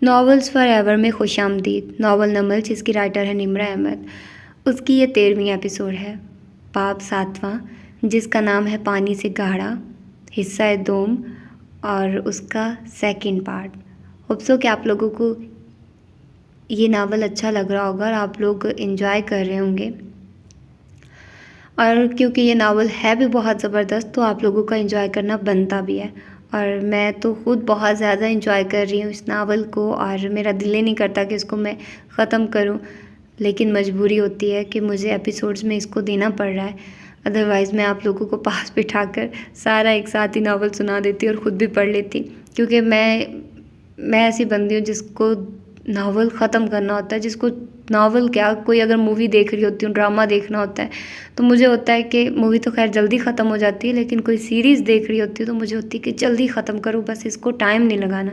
Novels for ever میں خوش آمدید۔ ناول نمل جس کی رائٹر ہے نمرہ احمد، اس کی یہ 13ویں ایپیسوڈ ہے، باب 7واں، جس کا نام ہے پانی سے گاڑھا، حصہ دوم، اور اس کا سیکنڈ پارٹ۔ ہوپ سو کہ آپ لوگوں کو یہ ناول اچھا لگ رہا ہوگا اور آپ لوگ انجوائے کر رہے ہوں گے، اور کیونکہ یہ ناول ہے بھی بہت زبردست تو آپ لوگوں کا انجوائے کرنا بنتا بھی ہے، اور میں تو خود بہت زیادہ انجوائے کر رہی ہوں اس ناول کو، اور میرا دل ہی نہیں کرتا کہ اس کو میں ختم کروں، لیکن مجبوری ہوتی ہے کہ مجھے ایپیسوڈز میں اس کو دینا پڑ رہا ہے، ادروائز میں آپ لوگوں کو پاس بٹھا کر سارا ایک ساتھ ہی ناول سنا دیتی اور خود بھی پڑھ لیتی، کیونکہ میں ایسی بندی ہوں جس کو ناول ختم کرنا ہوتا ہے، جس کو ناول کیا کوئی اگر مووی دیکھ رہی ہوتی ہوں، ڈرامہ دیکھنا ہوتا ہے تو مجھے ہوتا ہے کہ مووی تو خیر جلدی ختم ہو جاتی ہے، لیکن کوئی سیریز دیکھ رہی ہوتی ہے تو مجھے ہوتی ہے کہ جلدی ختم کروں، بس اس کو ٹائم نہیں لگانا،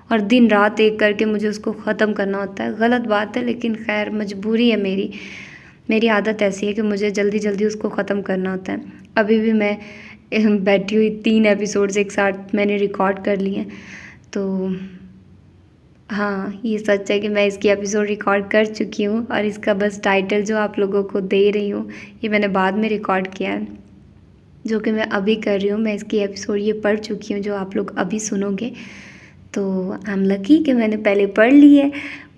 اور دن رات ایک کر کے مجھے اس کو ختم کرنا ہوتا ہے۔ غلط بات ہے، لیکن خیر مجبوری ہے میری عادت ایسی ہے کہ مجھے جلدی جلدی اس کو ختم کرنا ہوتا ہے۔ ابھی بھی میں بیٹھی ہوئی 3 ایپیسوڈز ایک ساتھ میں نے ریکارڈ کر لیے ہیں، تو ہاں یہ سچ ہے کہ میں اس کی ایپیسوڈ ریکارڈ کر چکی ہوں، اور اس کا بس ٹائٹل جو آپ لوگوں کو دے رہی ہوں یہ میں نے بعد میں ریکارڈ کیا ہے، جو کہ میں ابھی کر رہی ہوں۔ میں اس کی ایپیسوڈ یہ پڑھ چکی ہوں جو آپ لوگ ابھی سنو گے، تو آئی ایم لکی کہ میں نے پہلے پڑھ لی ہے،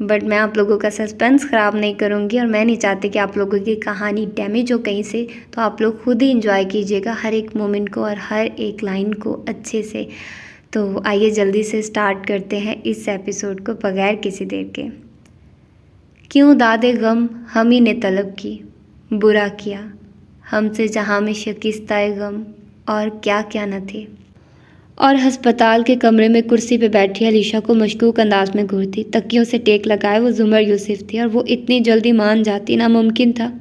بٹ میں آپ لوگوں کا سسپینس خراب نہیں کروں گی، اور میں نہیں چاہتی کہ آپ لوگوں کی کہانی ڈیمیج ہو کہیں سے، تو آپ لوگ خود ہی انجوائے کیجیے گا ہر ایک مومنٹ کو اور ہر ایک لائن کو اچھے سے۔ تو آئیے جلدی سے سٹارٹ کرتے ہیں اس ایپیسوڈ کو بغیر کسی دیر کے۔ کیوں داد غم ہم ہی نے طلب کی، برا کیا ہم سے جہاں میں شکستہ غم، اور کیا کیا نہ تھے۔ اور ہسپتال کے کمرے میں کرسی پہ بیٹھی علیشا کو مشکوک انداز میں گھورتی، تکیوں سے ٹیک لگائے وہ زمر یوسف تھی، اور وہ اتنی جلدی مان جاتی ناممکن تھا۔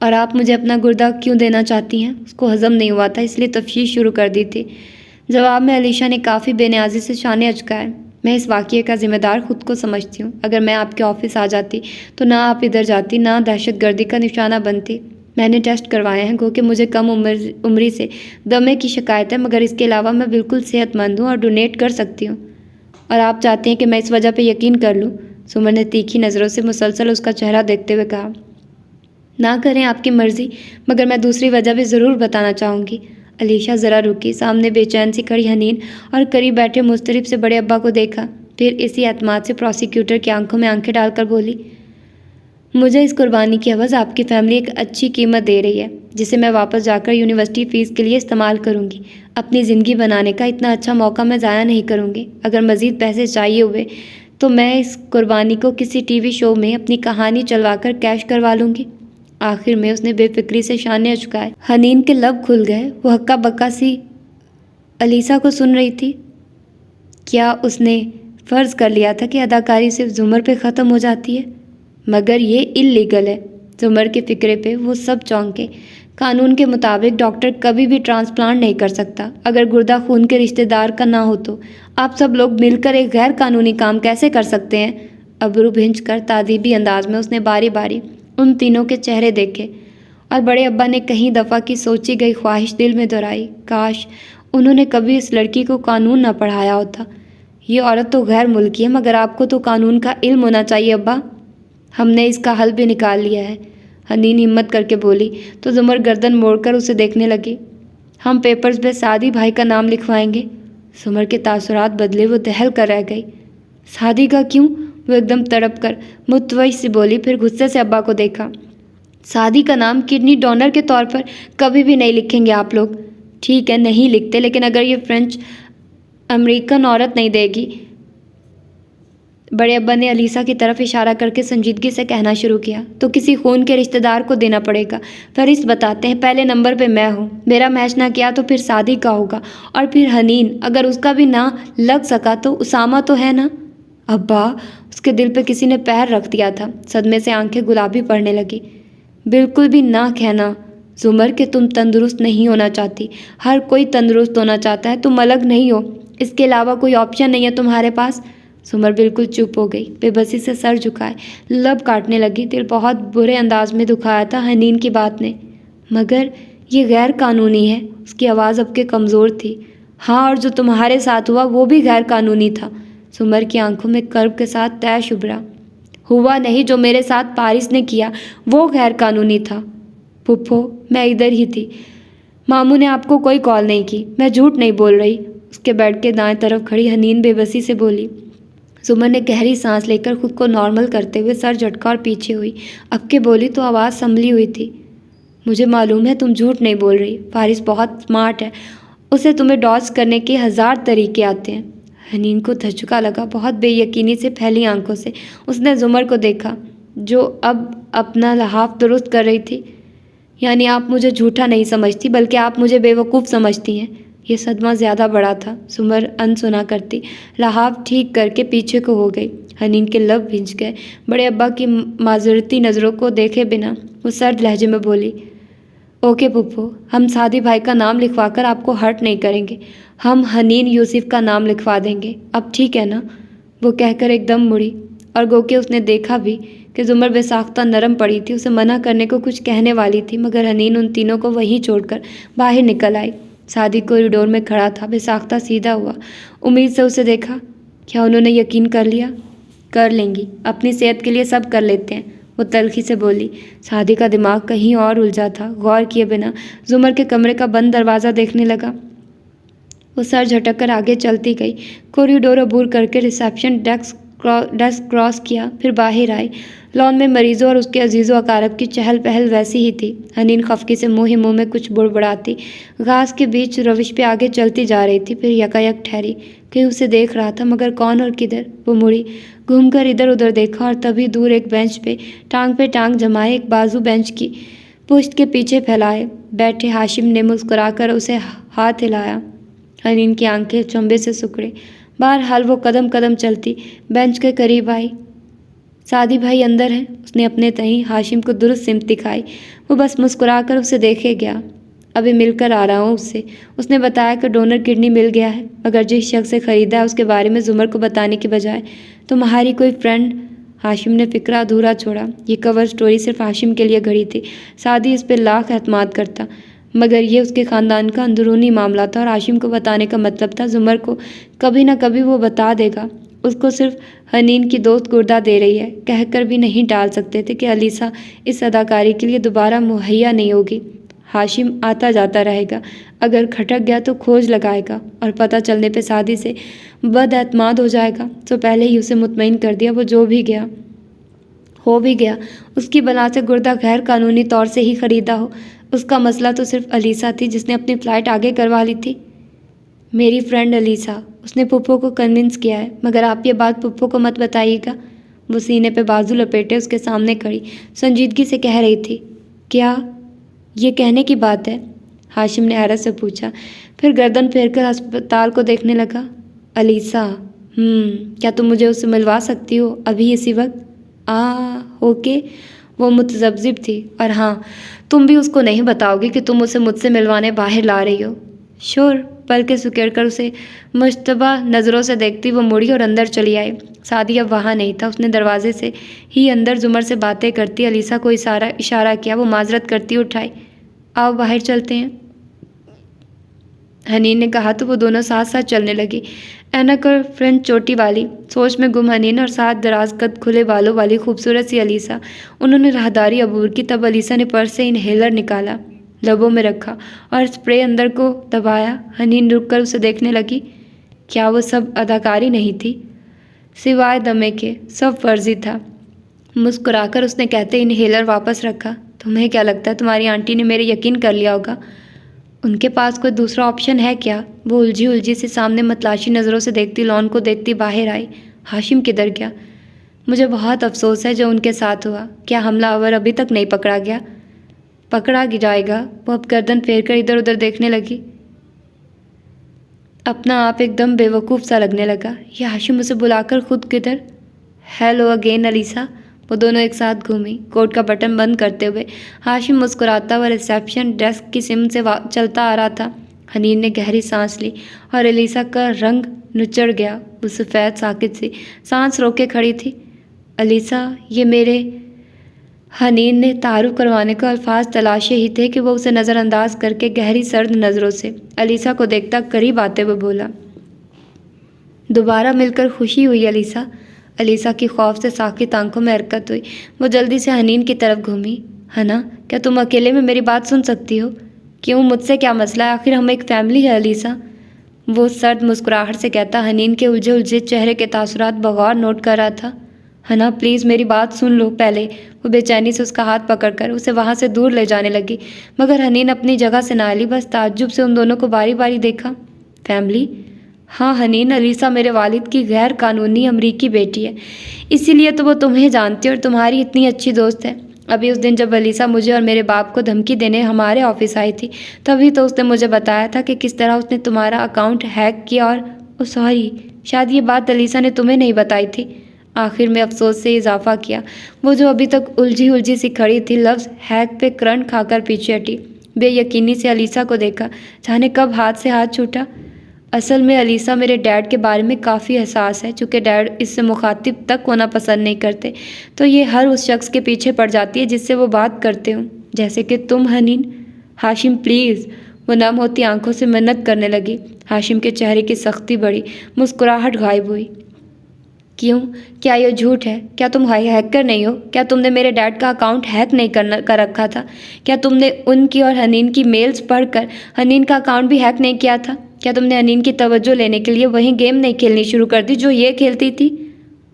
اور آپ مجھے اپنا گردہ کیوں دینا چاہتی ہیں؟ اس کو ہضم نہیں ہوا تھا، اس لیے تفتیش شروع کر دی تھی۔ جواب میں علیشا نے کافی بے نیازی سے شانے اچکائے۔ میں اس واقعے کا ذمہ دار خود کو سمجھتی ہوں، اگر میں آپ کے آفس آ جاتی تو نہ آپ ادھر جاتی، نہ دہشت گردی کا نشانہ بنتی۔ میں نے ٹیسٹ کروائے ہیں، گو کہ مجھے کم عمری سے دمے کی شکایت ہے، مگر اس کے علاوہ میں بالکل صحت مند ہوں اور ڈونیٹ کر سکتی ہوں۔ اور آپ چاہتے ہیں کہ میں اس وجہ پہ یقین کر لوں؟ سمر نے تیکھی نظروں سے مسلسل اس کا چہرہ دیکھتے ہوئے کہا۔ نہ کریں آپ کی مرضی، مگر میں دوسری وجہ بھی ضرور بتانا چاہوں گی۔ علیشا ذرا رکی، سامنے بے چین سی کھڑی حنین اور قریب بیٹھے مضطرب سے بڑے ابا کو دیکھا، پھر اسی اعتماد سے پروسیکیوٹر کی آنکھوں میں آنکھیں ڈال کر بولی، مجھے اس قربانی کی عوض آپ کی فیملی ایک اچھی قیمت دے رہی ہے، جسے میں واپس جا کر یونیورسٹی فیس کے لیے استعمال کروں گی۔ اپنی زندگی بنانے کا اتنا اچھا موقع میں ضائع نہیں کروں گی۔ اگر مزید پیسے چاہیے ہوئے تو میں اس قربانی کو کسی ٹی وی شو میں اپنی کہانی چلوا کر کیش کروا لوں گی۔ آخر میں اس نے بے فکری سے شانے اچکائے۔ حنین کے لب کھل گئے، وہ ہکا بکا سی علیشا کو سن رہی تھی۔ کیا اس نے فرض کر لیا تھا کہ اداکاری صرف زمر پہ ختم ہو جاتی ہے؟ مگر یہ اللیگل ہے۔ زمر کے فکرے پہ وہ سب چونکے۔ قانون کے مطابق ڈاکٹر کبھی بھی ٹرانسپلانٹ نہیں کر سکتا اگر گردہ خون کے رشتہ دار کا نہ ہو تو۔ آپ سب لوگ مل کر ایک غیر قانونی کام کیسے کر سکتے ہیں؟ ابرو بھنج کر تادیبی انداز میں اس نے باری باری ان تینوں کے چہرے دیکھے، اور بڑے ابا نے کہیں دفعہ کی سوچی گئی خواہش دل میں دہرائی، کاش انہوں نے کبھی اس لڑکی کو قانون نہ پڑھایا ہوتا۔ یہ عورت تو غیر ملکی ہے، مگر آپ کو تو قانون کا علم ہونا چاہیے ابا۔ ہم نے اس کا حل بھی نکال لیا ہے، حنین ہمت کر کے بولی، تو زمر گردن موڑ کر اسے دیکھنے لگی۔ ہم پیپرز پہ سعدی بھائی کا نام لکھوائیں گے۔ زمر کے تاثرات بدلے، وہ دہل کر رہ گئی۔ سعدی کا کیوں؟ وہ ایک دم تڑپ کر متوجہ سی بولی، پھر غصے سے ابا کو دیکھا۔ سعدی کا نام کڈنی ڈونر کے طور پر کبھی بھی نہیں لکھیں گے آپ لوگ۔ ٹھیک ہے نہیں لکھتے، لیکن اگر یہ فرینچ امریکن عورت نہیں دے گی۔ بڑے ابا نے علیشا کی طرف اشارہ کر کے سنجیدگی سے کہنا شروع کیا، تو کسی خون کے رشتہ دار کو دینا پڑے گا۔ فہرست بتاتے ہیں، پہلے نمبر پہ میں ہوں، میرا میچ نہ کیا تو پھر سعدی کا ہوگا، اور پھر حنین، اگر اس کا بھی نہ لگ سکا تو اسامہ تو ہے نا؟ ابا! اس کے دل پہ کسی نے پیر رکھ دیا تھا، صدمے سے آنکھیں گلابی پڑنے لگی۔ بالکل بھی نہ کہنا زمر کہ تم تندرست نہیں ہونا چاہتی، ہر کوئی تندرست ہونا چاہتا ہے، تم الگ نہیں ہو، اس کے علاوہ کوئی آپشن نہیں ہے تمہارے پاس۔ زمر بالکل چپ ہو گئی، بے بسی سے سر جھکائے لب کاٹنے لگی، دل بہت برے انداز میں دکھایا تھا حنین کی بات نے۔ مگر یہ غیر قانونی ہے، اس کی آواز اب کے کمزور تھی۔ ہاں، اور جو تمہارے ساتھ ہوا وہ بھی غیر قانونی تھا۔ سمر کی آنکھوں میں کرب کے ساتھ تیش ابھرا۔ ہوا نہیں جو میرے ساتھ پارس نے کیا، وہ غیر قانونی تھا۔ پھپھو میں ادھر ہی تھی، ماموں نے آپ کو کوئی کال نہیں کی، میں جھوٹ نہیں بول رہی۔ اس کے بیڈ کے دائیں طرف کھڑی حنین بے بسی سے بولی۔ سمر نے گہری سانس لے کر خود کو نارمل کرتے ہوئے سر جھٹکا اور پیچھے ہوئی۔ اب کے بولی تو آواز سنبھلی ہوئی تھی۔ مجھے معلوم ہے تم جھوٹ نہیں بول رہی، فارس بہت اسمارٹ ہے، اسے تمہیں ڈاج کرنے کے 1000 طریقے آتے ہیں۔ حنین کو دھچکا لگا، بہت بے یقینی سے پھیلی آنکھوں سے اس نے زمر کو دیکھا جو اب اپنا لحاف درست کر رہی تھی۔ یعنی آپ مجھے جھوٹا نہیں سمجھتی بلکہ آپ مجھے بے وقوف سمجھتی ہیں۔ یہ صدمہ زیادہ بڑا تھا، سمر انسنا کرتی لحاف ٹھیک کر کے پیچھے کو ہو گئی۔ حنین کے لب بھنج گئے۔ بڑے ابا کی معذرتی نظروں کو دیکھے بنا وہ سرد لہجے میں بولی، اوکے پھپھو، ہم سعدی بھائی کا نام لکھوا کر آپ کو ہرٹ نہیں کریں گے، ہم حنین یوسف کا نام لکھوا دیں گے، اب ٹھیک ہے نا؟ وہ کہہ کر ایک دم مڑی اور گو کہ اس نے دیکھا بھی کہ زمر بے ساختہ نرم پڑی تھی، اسے منع کرنے کو کچھ کہنے والی تھی مگر حنین ان تینوں کو وہیں چھوڑ کر باہر نکل آئی۔ سعدی کوریڈور میں کھڑا تھا، بے ساختہ سیدھا ہوا، امید سے اسے دیکھا۔ کیا انہوں نے یقین کر لیا؟ کر لیں گی، اپنی صحت کے لیے سب کر لیتے ہیں، وہ تلخی سے بولی۔ سعدی کا دماغ کہیں اور الجھا تھا، غور کیے بنا زمر کے کمرے کا بند دروازہ دیکھنے لگا۔ وہ سر جھٹک کر آگے چلتی گئی، کوریڈور عبور کر کے ریسیپشن ڈیسک کراس کیا، پھر باہر آئی۔ لان میں مریضوں اور اس کے عزیز و اقارب کی چہل پہل ویسی ہی تھی۔ حنین خفکی سے منہ ہی منہ میں کچھ بڑبڑاتی گھاس کے بیچ روش پہ آگے چلتی جا رہی تھی، پھر یکایک ٹھہری۔ کہیں اسے دیکھ رہا تھا مگر کون اور کدھر؟ وہ مڑی، گھوم کر ادھر ادھر دیکھا اور تبھی دور ایک بینچ پہ ٹانگ جمائے ایک بازو بینچ کی پشت کے پیچھے پھیلائے بیٹھے ہاشم نے مسکرا کر اسے ہاتھ ہلایا۔ حنین کی آنکھیں چنبے سے سکڑے۔ بہرحال وہ قدم قدم چلتی بینچ کے قریب آئی۔ سعدی بھائی اندر ہیں، اس نے اپنے تئیں ہاشم کو درست سمت دکھائی۔ وہ بس مسکرا کر اسے دیکھے گیا۔ ابھی مل کر آ رہا ہوں اس سے، اس نے بتایا کہ ڈونر کڈنی مل گیا ہے، مگر جس شخص سے خریدا ہے اس کے بارے میں زمر کو بتانے کے بجائے تمہاری کوئی فرینڈ۔ ہاشم نے فکرہ ادھورا چھوڑا۔ یہ کور سٹوری صرف ہاشم کے لیے گھڑی تھی، سعدی اس پہ لاکھ اعتماد کرتا مگر یہ اس کے خاندان کا اندرونی معاملہ تھا اور ہاشم کو بتانے کا مطلب تھا زمر کو کبھی نہ کبھی وہ بتا دے گا۔ اس کو صرف حنین کی دوست گردہ دے رہی ہے، کہہ کر بھی نہیں ٹال سکتے تھے کہ علیسا اس اداکاری کے لیے دوبارہ مہیا نہیں ہوگی۔ ہاشم آتا جاتا رہے گا، اگر کھٹک گیا تو کھوج لگائے گا اور پتہ چلنے پہ سعدی سے بد اعتماد ہو جائے گا۔ تو پہلے ہی اسے مطمئن کر دیا، وہ جو بھی گیا ہو بھی گیا، اس کی بنا سے گردہ غیر قانونی طور سے ہی خریدا ہو۔ اس کا مسئلہ تو صرف علیسا تھی جس نے اپنی فلائٹ آگے کروا لی تھی۔ میری فرینڈ علیسا، اس نے پھپھو کو کنونس کیا ہے، مگر آپ یہ بات پھپھو کو مت بتائیے گا۔ وہ سینے پہ بازو لپیٹے اس کے سامنے کھڑی سنجیدگی سے کہہ رہی تھی۔ کیا یہ کہنے کی بات ہے؟ ہاشم نے حیرت سے پوچھا، پھر گردن پھیر کر ہسپتال کو دیکھنے لگا۔ علیسا، کیا تم مجھے اس سے ملوا سکتی ہو ابھی اسی وقت؟ اوکے، وہ متذبذب تھی، اور ہاں، تم بھی اس کو نہیں بتاؤ گی کہ تم اسے مجھ سے ملوانے باہر لا رہی ہو؟ شور، پلکیں سکیڑ کر اسے مشتبہ نظروں سے دیکھتی وہ مڑی اور اندر چلی آئی۔ سعدی اب وہاں نہیں تھا، اس نے دروازے سے ہی اندر زمر سے باتیں کرتی علیسا کو اشارہ کیا، وہ معذرت کرتی اٹھائی۔ آؤ باہر چلتے ہیں، حنین نے کہا تو وہ دونوں ساتھ ساتھ چلنے لگی۔ اینک اور فرنچ چوٹی والی سوچ میں گم حنین اور ساتھ دراز قد کھلے بالوں والی خوبصورت سی علیسا، انہوں نے راہداری عبور کی۔ تب علیسا نے پرس سے انہیلر نکالا، لبوں میں رکھا اور اسپرے اندر کو دبایا۔ حنین رک کر اسے دیکھنے لگی۔ کیا وہ سب اداکاری نہیں تھی؟ سوائے دمے کے سب فرضی تھا۔ مسکرا کر اس نے کہتے انہیلر واپس رکھا۔ تمہیں کیا لگتا ہے تمہاری آنٹی نے میرے یقین کر لیا ہوگا؟ ان کے پاس کوئی دوسرا آپشن ہے کیا؟ وہ الجھی سے سامنے متلاشی نظروں سے دیکھتی لان کو دیکھتی باہر آئی۔ ہاشم کدھر گیا؟ مجھے بہت افسوس ہے جو ان کے ساتھ ہوا۔ کیا حملہ آور ابھی تک نہیں پکڑا گیا؟ پکڑا جائے گا۔ وہ اب گردن پھیر کر ادھر ادھر دیکھنے لگی، اپنا آپ ایک دم بے وقوف سا لگنے لگا۔ یہ ہاشم اسے بلا کر خود کدھر؟ Hello again Alisa. وہ دونوں ایک ساتھ گھومی، کوٹ کا بٹن بند کرتے ہوئے ہاشم مسکراتا ہوا ریسیپشن ڈیسک کی سمت سے چلتا آ رہا تھا۔ حنین نے گہری سانس لی اور علیسا کا رنگ نچڑ گیا، وہ سفید ساکت سی سانس روک کے کھڑی تھی۔ علیسا، یہ میرے… حنین نے تعارف کروانے کو الفاظ تلاشے ہی تھے کہ وہ اسے نظر انداز کر کے گہری سرد نظروں سے علیسا کو دیکھتا قریب آتے ہوئے بولا، दोबारा मिलकर खुशी हुई अलीसा। अलीसा की खौफ से साकित आंखों में हरकत हुई। वो जल्दी से हनीन की तरफ घूमी। हना, क्या तुम अकेले में मेरी बात सुन सकती हो? क्यों, मुझसे क्या मसला है? आखिर हम एक फैमिली है अलीसा। वो सर्द मुस्कुराहट से कहता हनीन के उलझे उलझे चेहरे के तासुरात बगौर नोट कर रहा था। हना प्लीज़ मेरी बात सुन लो पहले। वो बेचैनी से उसका हाथ पकड़कर उसे वहाँ से दूर ले जाने लगी, मगर हनीन अपनी जगह से ना हिली, बस ताज्जुब से उन दोनों को बारी बारी देखा। फैमिली? हाँ हनीन, अलीसा मेरे वालिद की गैर कानूनी अमरीकी बेटी है, इसीलिए तो वो तुम्हें जानती है और तुम्हारी इतनी अच्छी दोस्त है। अभी उस दिन जब अलीसा मुझे और मेरे बाप को धमकी देने हमारे ऑफिस आई थी, तभी तो उसने मुझे बताया था कि किस तरह उसने तुम्हारा अकाउंट हैक किया और ओ सॉरी, शायद ये बात अलीसा ने तुम्हें नहीं बताई थी। आखिर में अफसोस से इजाफा किया। वो जो अभी तक उलझी उलझी सी खड़ी थी, लफ्ज़ हैक पे करंट खाकर पीछे हटी। बेयकीनी से अलीसा को देखा, जाने कब हाथ से हाथ छूटा। असल में अलीसा मेरे डैड के बारे में काफ़ी एहसास है, चूँकि डैड इससे मुखातिब तक होना पसंद नहीं करते, तो ये हर उस शख्स के पीछे पड़ जाती है जिससे वो बात करते हों, जैसे कि तुम हनीन। हाशिम प्लीज़। वो नम होती आंखों से मिन्नत करने लगी। हाशिम के चेहरे की सख्ती बढ़ी, मुस्कुराहट गायब हुई। क्यों, क्या ये झूठ है? क्या तुम हैकर नहीं हो? क्या तुमने मेरे डैड का अकाउंट हैक नहीं कर रखा था? क्या तुमने उनकी और हनीन की मेल्स पढ़कर हनीन का अकाउंट भी हैक नहीं किया था? क्या तुमने हनीन की तवज्जो लेने के लिए वही गेम नहीं खेलनी शुरू कर दी जो ये खेलती थी?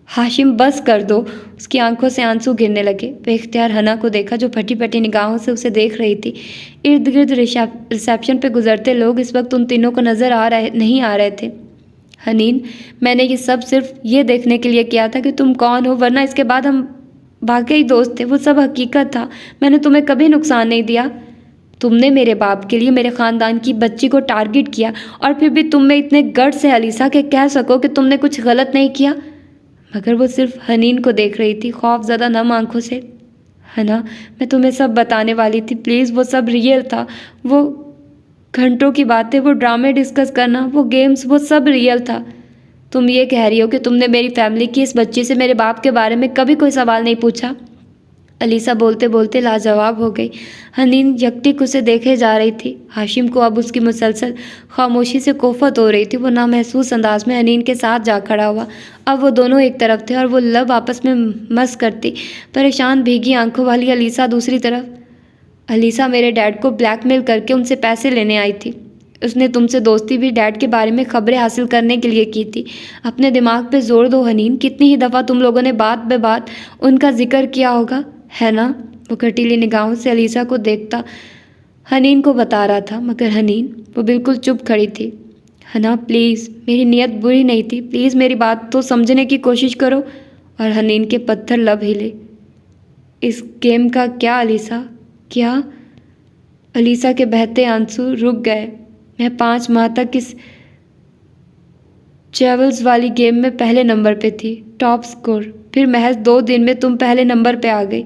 हाशिम बस कर दो। उसकी आंखों से आंसू गिरने लगे। बेख्तियार हना को देखा जो फटी फटी निगाहों से उसे देख रही थी। इर्द गिर्द रिसेप्शन पे गुजरते लोग इस वक्त उन तीनों को नज़र नहीं आ रहे थे। हनीन, मैंने ये सब सिर्फ ये देखने के लिए किया था कि तुम कौन हो, वरना इसके बाद हम वाकई दोस्त थे। वो सब हकीकत था, मैंने तुम्हें कभी नुकसान नहीं दिया। तुमने मेरे बाप के लिए मेरे ख़ानदान की बच्ची को टारगेट किया, और फिर भी तुम में इतने गट से अलीसा के कह सको कि तुमने कुछ गलत नहीं किया। मगर वो सिर्फ हनीन को देख रही थी, खौफज़दा नम आंखों से। हना, मैं तुम्हें सब बताने वाली थी, प्लीज़। वो सब रियल था। वो घंटों की बातें, वो ड्रामे डिस्कस करना, वो गेम्स, वो सब रियल था। तुम ये कह रही हो कि तुमने मेरी फैमिली की इस बच्ची से मेरे बाप के बारे में कभी कोई सवाल नहीं पूछा? अलीसा बोलते बोलते लाजवाब हो गई। हनीन यकटिक उसे देखे जा रही थी। हाशिम को अब उसकी मुसलसल खामोशी से कोफत हो रही थी। वो नामहसूस अंदाज में हनीन के साथ जा खड़ा हुआ। अब वो दोनों एक तरफ थे और वो लब आपस में मस करती, परेशान भीगी आंखों वाली अलीसा दूसरी तरफ। अलीसा मेरे डैड को ब्लैकमेल करके उनसे पैसे लेने आई थी। उसने तुमसे दोस्ती भी डैड के बारे में खबरें हासिल करने के लिए की थी। अपने दिमाग पे जोर दो हनीन, कितनी ही दफ़ा तुम लोगों ने बात बे बात उनका जिक्र किया होगा, है ना? वो कटीली निगाहों से अलीसा को देखता हनीन को बता रहा था, मगर हनीन वो बिल्कुल चुप खड़ी थी। हना प्लीज़, मेरी नीयत बुरी नहीं थी, प्लीज़ मेरी बात तो समझने की कोशिश करो। और हनीन के पत्थर लब हिले। इस गेम का क्या अलीसा, क्या? अलीसा के बहते आंसू रुक गए। मैं 5 माह तक इस ट्रेवल्स वाली गेम में पहले नंबर पे थी, टॉप स्कोर। फिर महज 2 दिन में तुम पहले नंबर पे आ गई।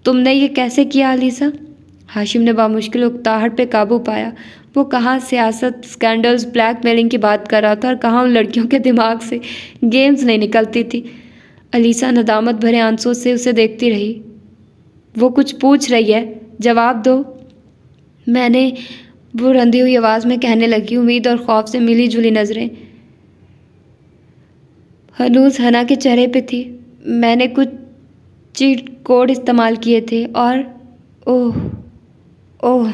तुमने ये कैसे किया अलीसा? हाशिम ने बामुश्किल उकताहट पे काबू पाया। वो कहाँ सियासत, स्कैंडल्स, ब्लैकमेलिंग की बात कर रहा था और कहाँ उन लड़कियों के दिमाग से गेम्स नहीं निकलती थी। अलीसा नदामत भरे आंसुओं से उसे देखती रही। वो कुछ पूछ रही है, जवाब दो। मैंने, वो रंधी हुई आवाज़ में कहने लगी, उम्मीद और खौफ से मिली जुली नज़रें हनूज हना के चेहरे पे थी। मैंने कुछ चीट कोड इस्तेमाल किए थे और ओह ओह।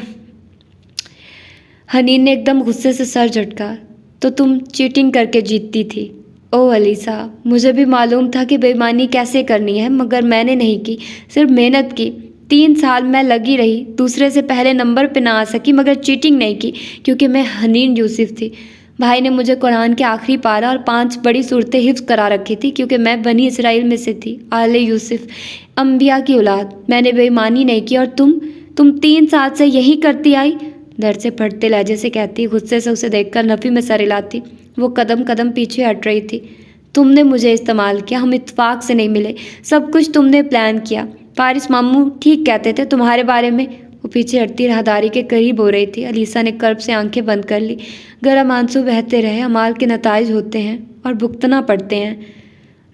हनीन ने एकदम गुस्से से सर झटका। तो तुम चीटिंग करके जीतती थी? ओह अलीसा, मुझे भी मालूम था कि बेईमानी कैसे करनी है, मगर मैंने नहीं की, सिर्फ मेहनत की। 3 साल मैं लगी रही, दूसरे से पहले नंबर पे ना आ सकी, मगर चीटिंग नहीं की, क्योंकि मैं हनीन यूसुफ थी। भाई ने मुझे कुरान के आखिरी पारा और 5 बड़ी सूरतें हिफ्ज़ करा रखी थी, क्योंकि मैं बनी इसराइल में से थी, आले यूसुफ, अम्बिया की औलाद। मैंने बेईमानी नहीं की। और तुम 3 साल से यही करती आई? दर्द से फटते लहजे से कहती, गुस्से से उसे देखकर नफ़ी में सर हिलाती। वो कदम कदम पीछे हट रही थी। तुमने मुझे इस्तेमाल किया, हम इत्तेफाक से नहीं मिले, सब कुछ तुमने प्लान किया। फारिस मामू ठीक कहते थे तुम्हारे बारे में। वो पीछे हटती राहदारी के करीब हो रही थी। अलीसा ने कर्ब से आंखें बंद कर ली। गर्म आंसू बहते रहे। अमाल के नताइज होते हैं और भुगतना पड़ते हैं।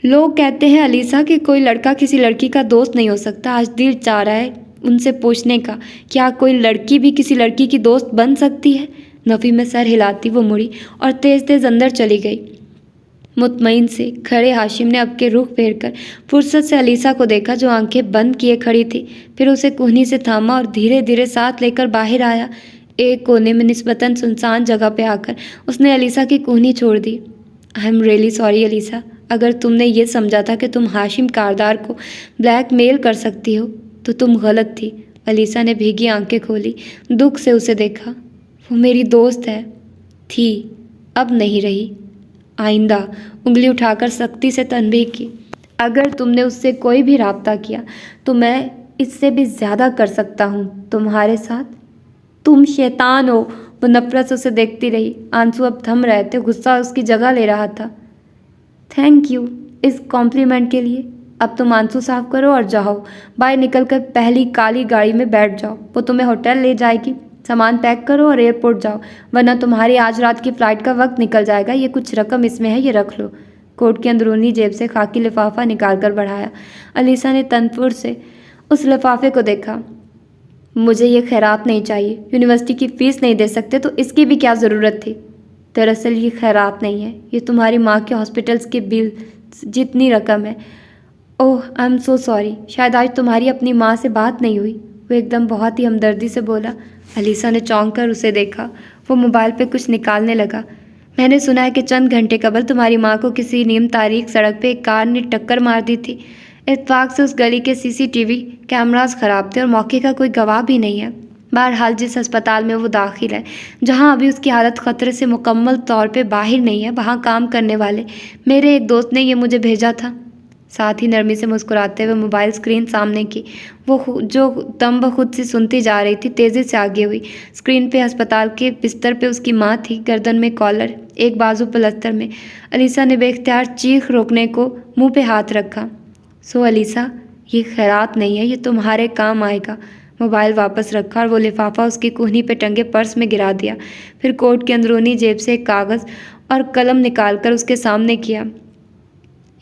लोग कहते हैं अलीसा कि कोई लड़का किसी लड़की का दोस्त नहीं हो सकता। आज दिल चाह रहा है उनसे पूछने का, क्या कोई लड़की भी किसी लड़की की दोस्त बन सकती है? नफ़ी में सर हिलाती वो मुड़ी और तेज़ तेज़ अंदर चली गई। मुतमईन से खड़े हाशिम ने अब के रुख फेर कर फुर्सत से अलीसा को देखा, जो आंखें बंद किए खड़ी थी। फिर उसे कोहनी से थामा और धीरे धीरे साथ लेकर बाहर आया। एक कोने में निस्बतन सुनसान जगह पे आकर उसने अलीसा की कोहनी छोड़ दी। I am really sorry Alisa, अगर तुमने ये समझा था कि तुम हाशिम कारदार को ब्लैकमेल कर सकती हो तो तुम गलत थी। अलीसा ने भीगी आंखें खोली, दुख से उसे देखा। वो मेरी दोस्त है, थी, अब नहीं रही। आइंदा, उंगली उठाकर सख्ती से तनबीह की, अगर तुमने उससे कोई भी राब्ता किया तो मैं इससे भी ज़्यादा कर सकता हूँ तुम्हारे साथ। तुम शैतान हो। वो नफरत से उसे देखती रही। आंसू अब थम रहे थे, गुस्सा उसकी जगह ले रहा था। थैंक यू इस कॉम्प्लीमेंट के लिए। अब तुम आंसू साफ करो और जाओ। बाहर निकलकर पहली काली गाड़ी में बैठ जाओ, वो तुम्हें होटल ले जाएगी। सामान पैक करो और एयरपोर्ट जाओ, वरना तुम्हारी आज रात की फ़्लाइट का वक्त निकल जाएगा। ये कुछ रकम इसमें है, ये रख लो। कोट की अंदरूनी जेब से खाकी लिफाफा निकाल कर बढ़ाया। अलीसा ने तनपुर से उस लिफाफे को देखा। मुझे ये खैरात नहीं चाहिए, यूनिवर्सिटी की फ़ीस नहीं दे सकते तो इसकी भी क्या ज़रूरत थी। दरअसल ये खैरात नहीं है, ये तुम्हारी माँ के हॉस्पिटल्स के बिल जितनी रकम है। ओह आई एम सो सॉरी, शायद आज तुम्हारी अपनी माँ से बात नहीं हुई। वो एकदम बहुत ही हमदर्दी से बोला। अलीसा ने चौंक कर उसे देखा। वो मोबाइल पे कुछ निकालने लगा। मैंने सुना है कि चंद घंटे कबल तुम्हारी माँ को किसी नीम तारीख सड़क पे एक कार ने टक्कर मार दी थी। इत्तेफाक से उस गली के सीसीटीवी कैमरास ख़राब थे और मौके का कोई गवाह भी नहीं है। बहरहाल जिस अस्पताल में वो दाखिल है, जहाँ अभी उसकी हालत ख़तरे से मुकम्मल तौर पे बाहर नहीं है, वहाँ काम करने वाले मेरे एक दोस्त ने ये मुझे भेजा था। साथ ही नरमी से मुस्कुराते हुए मोबाइल स्क्रीन सामने की वो जो दम बखुद से सुनती जा रही थी, तेज़ी से आगे हुई। स्क्रीन पे अस्पताल के बिस्तर पे उसकी माँ थी, गर्दन में कॉलर, एक बाजू पलस्तर में। अलीसा ने बेख्तियार चीख रोकने को मुंह पे हाथ रखा। सो अलीसा, ये खैरात नहीं है, ये तुम्हारे काम आएगा। मोबाइल वापस रखा और वो लिफाफा उसकी कोहनी पे टंगे पर्स में गिरा दिया। फिर कोट की अंदरूनी जेब से एक कागज़ और कलम निकालकर उसके सामने किया।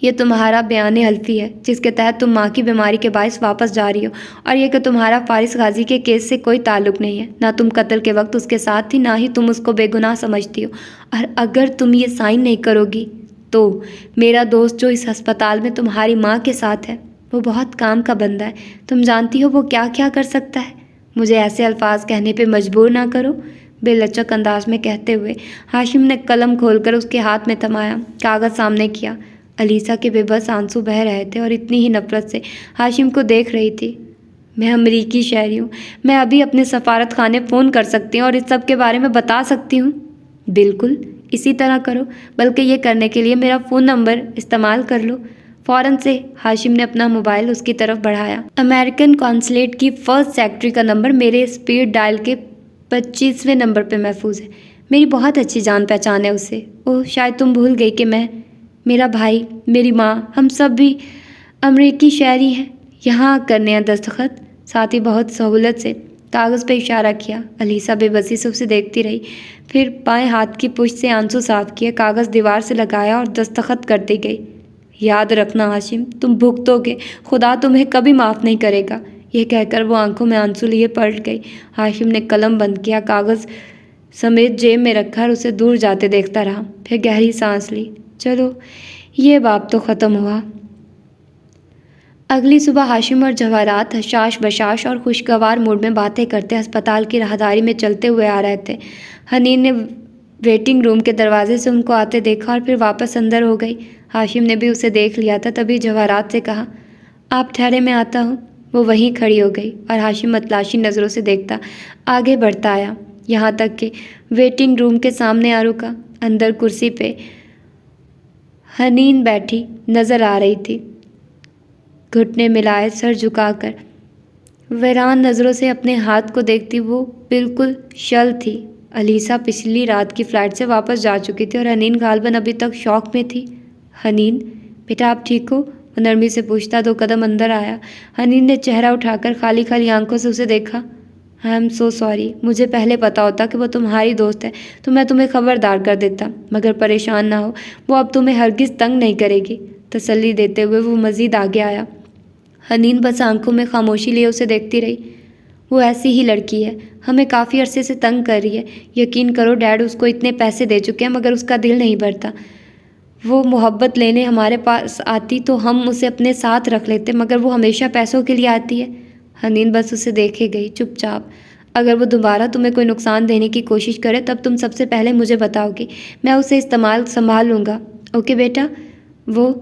ये तुम्हारा बयान हल्फी है, जिसके तहत तुम माँ की बीमारी के बायस वापस जा रही हो, और ये कि तुम्हारा फारिस गाजी के केस से कोई ताल्लुक नहीं है। ना तुम कत्ल के वक्त उसके साथ थी, ना ही तुम उसको बेगुनाह समझती हो। और अगर तुम ये साइन नहीं करोगी तो मेरा दोस्त जो इस अस्पताल में तुम्हारी माँ के साथ है, वो बहुत काम का बंदा है। तुम जानती हो वो क्या क्या कर सकता है। मुझे ऐसे अल्फाज कहने पे मजबूर ना करो, बेलचक अंदाज में कहते हुए हाशिम ने कलम खोलकर उसके हाथ में थमाया, कागज़ सामने किया। अलीसा के बेबस आंसू बह रहे थे और इतनी ही नफरत से हाशिम को देख रही थी। मैं अमरीकी शहरी हूँ, मैं अभी अपने सफारत खाने फ़ोन कर सकती हूँ और इस सब के बारे में बता सकती हूँ। बिल्कुल इसी तरह करो, बल्कि ये करने के लिए मेरा फ़ोन नंबर इस्तेमाल कर लो। फ़ौरन से हाशिम ने अपना मोबाइल उसकी तरफ बढ़ाया। अमेरिकन कॉन्सुलेट की फर्स्ट सेक्रेटरी का नंबर मेरे स्पीड डायल के 25वें नंबर पे महफूज है। मेरी बहुत अच्छी जान पहचान है उससे। ओह शायद तुम भूल गई कि मेरा भाई, मेरी माँ, हम सब भी अमरीकी शहरी हैं। यहाँ करने हैं दस्तखत। साथ ही बहुत सहूलत से कागज़ पे इशारा किया। अलीसा बेबसी से उसे देखती रही, फिर बाएं हाथ की पुश्त से आंसू साफ किए, कागज़ दीवार से लगाया और दस्तखत करती गई। याद रखना हाशिम, तुम भुगतोगे, खुदा तुम्हें कभी माफ़ नहीं करेगा। यह कहकर वो आंखों में आंसू लिए पलट गई। हाशिम ने कलम बंद किया, कागज़ समेत जेब में रखा और उसे दूर जाते देखता रहा। फिर गहरी सांस ली। चलो ये बात तो ख़त्म हुआ। अगली सुबह हाशिम और जवाहरात हशाश बशाश और खुशगवार मूड में बातें करते अस्पताल की राहदारी में चलते हुए आ रहे थे। हनीन ने वेटिंग रूम के दरवाजे से उनको आते देखा और फिर वापस अंदर हो गई। हाशिम ने भी उसे देख लिया था, तभी जवाहरात से कहा, आप ठहरे, मैं आता हूँ। वो वहीं खड़ी हो गई और हाशिम मतलाशी नज़रों से देखता आगे बढ़ता आया, यहाँ तक कि वेटिंग रूम के सामने आ रुका। अंदर कुर्सी पे हनीन बैठी नज़र आ रही थी, घुटने मिलाए, सर झुकाकर। वीरान नज़रों से अपने हाथ को देखती वो बिल्कुल शल थी। अलीसा पिछली रात की फ़्लाइट से वापस जा चुकी थी और हनीन गालबन अभी तक शौक में थी। हनीन, बेटा आप ठीक हो? वो नरमी से पूछता 2 कदम अंदर आया। हनीन ने चेहरा उठाकर खाली खाली आंखों से उसे देखा। आई एम सो सॉरी, मुझे पहले पता होता कि वो तुम्हारी दोस्त है तो मैं तुम्हें खबरदार कर देता, मगर परेशान ना हो, वो अब तुम्हें हरगिज़ तंग नहीं करेगी। तसल्ली देते हुए वो मज़ीद आगे आया। हनीन बस आंखों में खामोशी लिए उसे देखती रही। वो ऐसी ही लड़की है, हमें काफ़ी अरसे से तंग कर रही है। यकीन करो डैड उसको इतने पैसे दे चुके हैं मगर उसका दिल नहीं भरता। وہ محبت لینے ہمارے پاس آتی تو ہم اسے اپنے ساتھ رکھ لیتے، مگر وہ ہمیشہ پیسوں کے لیے آتی ہے۔ حنین بس اسے دیکھے گئی چپ چاپ۔ اگر وہ دوبارہ تمہیں کوئی نقصان دینے کی کوشش کرے تب تم سب سے پہلے مجھے بتاؤ گی، میں اسے سنبھال لوں گا، اوکے بیٹا؟ وہ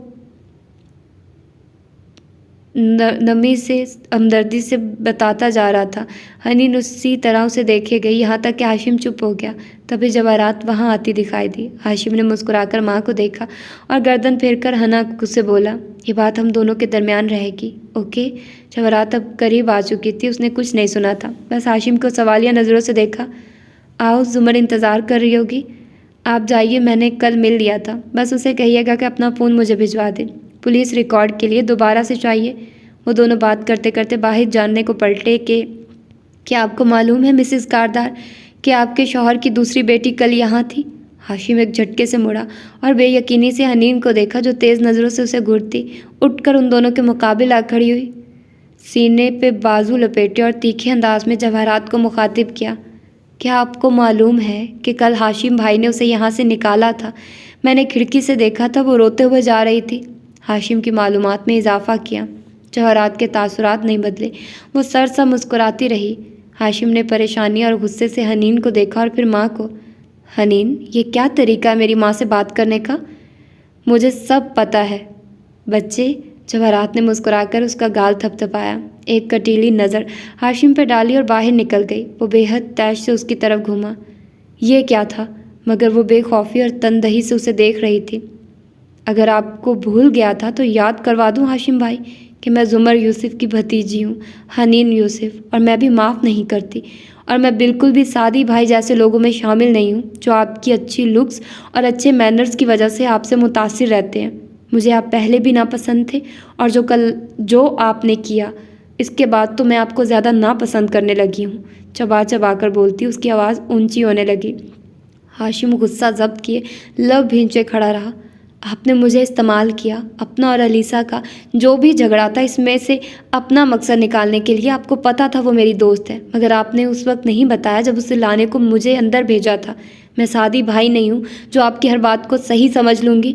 نمی سے ہمدردی سے بتاتا جا رہا تھا۔ حنین اسی طرح اسے دیکھے گئی یہاں تک کہ ہاشم چپ ہو گیا۔ تبھی جواہرات وہاں آتی دکھائی دی۔ ہاشم نے مسکرا کر ماں کو دیکھا اور گردن پھیر کر حنا سے بولا، یہ بات ہم دونوں کے درمیان رہے گی، اوکے؟ جواہرات اب قریب آ چکی تھی، اس نے کچھ نہیں سنا تھا، بس ہاشم کو سوالیہ نظروں سے دیکھا۔ آؤ، زمر انتظار کر رہی ہوگی، آپ جائیے، میں نے کل مل لیا تھا، بس اسے کہیے گا کہ اپنا فون مجھے بھجوا دے، پولیس ریکارڈ کے لیے دوبارہ سے چاہیے۔ وہ دونوں بات کرتے کرتے باہر جاننے کو پلٹے کہ کیا آپ کو معلوم ہے مسز کاردار کہ آپ کے شوہر کی دوسری بیٹی کل یہاں تھی؟ ہاشم ایک جھٹکے سے مڑا اور بے یقینی سے حنین کو دیکھا جو تیز نظروں سے اسے گھورتی اٹھ کر ان دونوں کے مقابل آ کھڑی ہوئی، سینے پہ بازو لپیٹے اور تیکھے انداز میں جواہرات کو مخاطب کیا، کیا آپ کو معلوم ہے کہ کل ہاشم بھائی نے اسے یہاں سے نکالا تھا؟ میں نے کھڑکی سے دیکھا تھا، وہ روتے ہوئے جا رہی تھی۔ ہاشم کی معلومات میں اضافہ کیا۔ جواہرات کے تاثرات نہیں بدلے، وہ سر سا مسکراتی رہی۔ ہاشم نے پریشانی اور غصے سے حنین کو دیکھا اور پھر ماں کو۔ حنین، یہ کیا طریقہ ہے میری ماں سے بات کرنے کا؟ مجھے سب پتہ ہے بچے، جواہرات نے مسکرا کر اس کا گال تھپتھپایا، ایک کٹیلی نظر ہاشم پہ ڈالی اور باہر نکل گئی۔ وہ بے حد تیش سے اس کی طرف گھوما۔ یہ کیا تھا؟ مگر وہ بے خوفی اور تندہی سے اسے دیکھ رہی تھی۔ اگر آپ کو بھول گیا تھا تو یاد کروا دوں ہاشم بھائی کہ میں زمر یوسف کی بھتیجی ہوں، حنین یوسف، اور میں بھی معاف نہیں کرتی، اور میں بالکل بھی سعدی بھائی جیسے لوگوں میں شامل نہیں ہوں جو آپ کی اچھی لکس اور اچھے مینرز کی وجہ سے آپ سے متاثر رہتے ہیں۔ مجھے آپ پہلے بھی ناپسند تھے، اور جو آپ نے کیا اس کے بعد تو میں آپ کو زیادہ ناپسند کرنے لگی ہوں۔ چبا چبا کر بولتی اس کی آواز اونچی ہونے لگی۔ ہاشم غصہ ضبط کیے لب بھینچے کھڑا رہا۔ آپ نے مجھے استعمال کیا، اپنا اور علیسا کا جو بھی جھگڑا تھا اس میں سے اپنا مقصد نکالنے کے لیے۔ آپ کو پتہ تھا وہ میری دوست ہے، مگر آپ نے اس وقت نہیں بتایا جب اسے لانے کو مجھے اندر بھیجا تھا۔ میں سعدی بھائی نہیں ہوں جو آپ کی ہر بات کو صحیح سمجھ لوں گی۔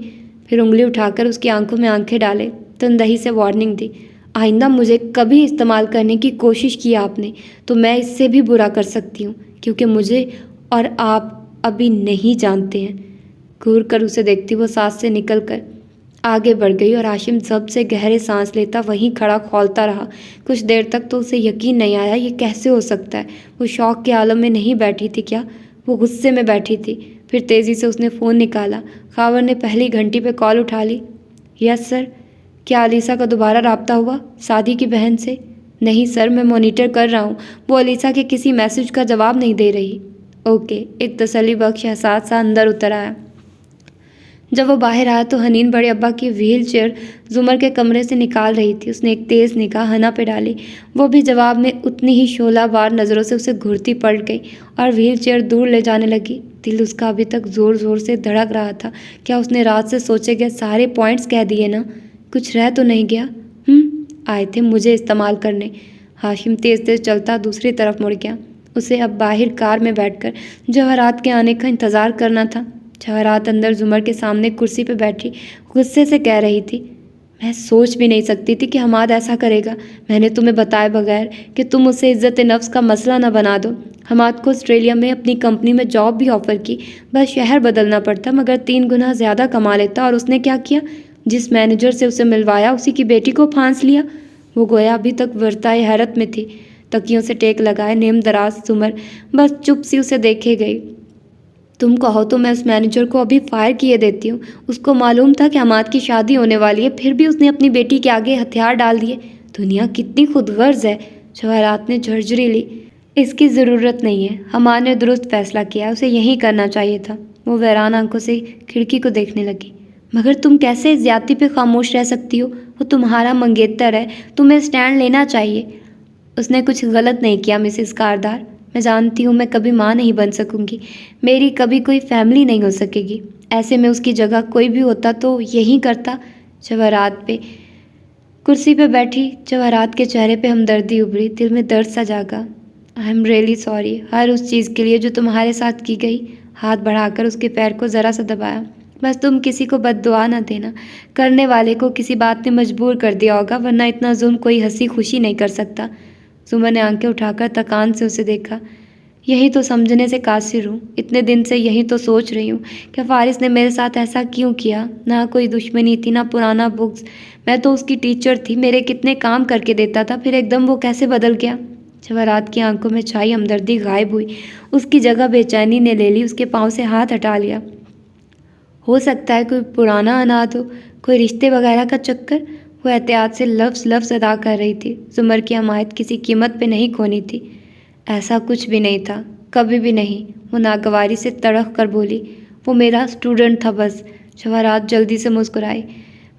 پھر انگلی اٹھا کر اس کی آنکھوں میں آنکھیں ڈالے، تندہی سے وارننگ دی، آئندہ مجھے کبھی استعمال کرنے کی کوشش کی آپ نے تو میں اس سے بھی برا کر سکتی ہوں، کیونکہ مجھے اور آپ ابھی نہیں جانتے ہیں۔ گھور کر اسے دیکھتی وہ سانس سے نکل کر آگے بڑھ گئی اور ہاشم ضبط سے گہرے سانس لیتا وہیں کھڑا کھولتا رہا۔ کچھ دیر تک تو اسے یقین نہیں آیا یہ کیسے ہو سکتا ہے۔ وہ شوق کے عالم میں نہیں بیٹھی تھی کیا؟ وہ غصے میں بیٹھی تھی۔ پھر تیزی سے اس نے فون نکالا۔ خاور نے پہلی گھنٹی پہ کال اٹھا لی۔ یس سر، کیا علیسا کا دوبارہ رابطہ ہوا سعدی کی بہن سے؟ نہیں سر، میں مانیٹر کر رہا ہوں، وہ علیسا کے کسی میسج کا جواب نہیں دے رہی۔ اوکے، ایک تسلی بخش احساس سا اندر اتر آیا۔ جب وہ باہر آیا تو حنین بڑے ابا کی وہیل چیئر زمر کے کمرے سے نکال رہی تھی۔ اس نے ایک تیز نگاہ حنا پہ ڈالی، وہ بھی جواب میں اتنی ہی شعلہ بار نظروں سے اسے گھورتی پلٹ گئی اور وہیل چیئر دور لے جانے لگی۔ دل اس کا ابھی تک زور زور سے دھڑک رہا تھا۔ کیا اس نے رات سے سوچے گئے سارے پوائنٹس کہہ دیے نا؟ کچھ رہ تو نہیں گیا؟ آئے تھے مجھے استعمال کرنے۔ ہاشم تیز تیز چلتا دوسری طرف مڑ گیا۔ اسے اب باہر کار میں بیٹھ کر جواہرات کے آنے کا انتظار کرنا تھا۔ جواہرات اندر زمر کے سامنے کرسی پہ بیٹھی غصے سے کہہ رہی تھی، میں سوچ بھی نہیں سکتی تھی کہ حماد ایسا کرے گا۔ میں نے تمہیں بتائے بغیر کہ تم اسے عزت نفس کا مسئلہ نہ بنا دو۔ حماد کو آسٹریلیا میں اپنی کمپنی میں جاب بھی آفر کی، بس شہر بدلنا پڑتا، مگر 3 گنا زیادہ کما لیتا۔ اور اس نے کیا کیا؟ جس مینیجر سے اسے ملوایا اسی کی بیٹی کو پھانس لیا۔ وہ گویا ابھی تک ورتائے حیرت میں تھی، تکیوں سے ٹیک لگائے نیم دراز زمر بس چپ سی اسے دیکھے گئی۔ تم کہو تو میں اس مینیجر کو ابھی فائر کیے دیتی ہوں۔ اس کو معلوم تھا کہ حماد کی شادی ہونے والی ہے، پھر بھی اس نے اپنی بیٹی کے آگے ہتھیار ڈال دیے۔ دنیا کتنی خود غرض ہے۔ جواہرات نے جھرجھری لی، اس کی ضرورت نہیں ہے، حماد نے درست فیصلہ کیا، اسے یہی کرنا چاہیے تھا۔ وہ ویران آنکھوں سے کھڑکی کو دیکھنے لگی۔ مگر تم کیسے اس زیادتی پہ خاموش رہ سکتی ہو؟ وہ تمہارا منگیتر ہے، تمہیں اسٹینڈ لینا چاہیے۔ اس نے کچھ غلط نہیں کیا مسز کاردار، میں جانتی ہوں میں کبھی ماں نہیں بن سکوں گی، میری کبھی کوئی فیملی نہیں ہو سکے گی، ایسے میں اس کی جگہ کوئی بھی ہوتا تو یہی کرتا۔ جواہرات پہ کرسی پہ بیٹھی جواہرات کے چہرے پہ ہمدردی ابھری، دل میں درد سا جاگا۔ آئی ایم ریئلی سوری ہر اس چیز کے لیے جو تمہارے ساتھ کی گئی۔ ہاتھ بڑھا کر اس کے پیر کو ذرا سا دبایا बस तुम किसी को बद्दुआ न देना, करने वाले को किसी बात ने मजबूर कर दिया होगा, वरना इतना जुल्म कोई हंसी खुशी नहीं कर सकता। सुमन ने आंखें उठाकर थकान से उसे देखा। यही तो समझने से कासिर हूँ, इतने दिन से यही तो सोच रही हूँ कि फारिस ने मेरे साथ ऐसा क्यों किया। ना कोई दुश्मनी थी, ना पुराना बुक्स, मैं तो उसकी टीचर थी, मेरे कितने काम करके देता था, फिर एकदम वो कैसे बदल गया। जवाहरात की आंखों में छाई हमदर्दी गायब हुई, उसकी जगह बेचैनी ने ले ली, उसके पाँव से हाथ हटा लिया। हो सकता है कोई पुराना अनाथ हो, कोई रिश्ते वगैरह का चक्कर। वो एहतियात से लफ्ज़ लफ्ज़ अदा कर रही थी। जुमर की हमायत किसी कीमत पे नहीं खोनी थी। ऐसा कुछ भी नहीं था, कभी भी नहीं। वो नागवारी से तड़क कर बोली, वो मेरा स्टूडेंट था बस। जवाहरात जल्दी से मुस्कुराई।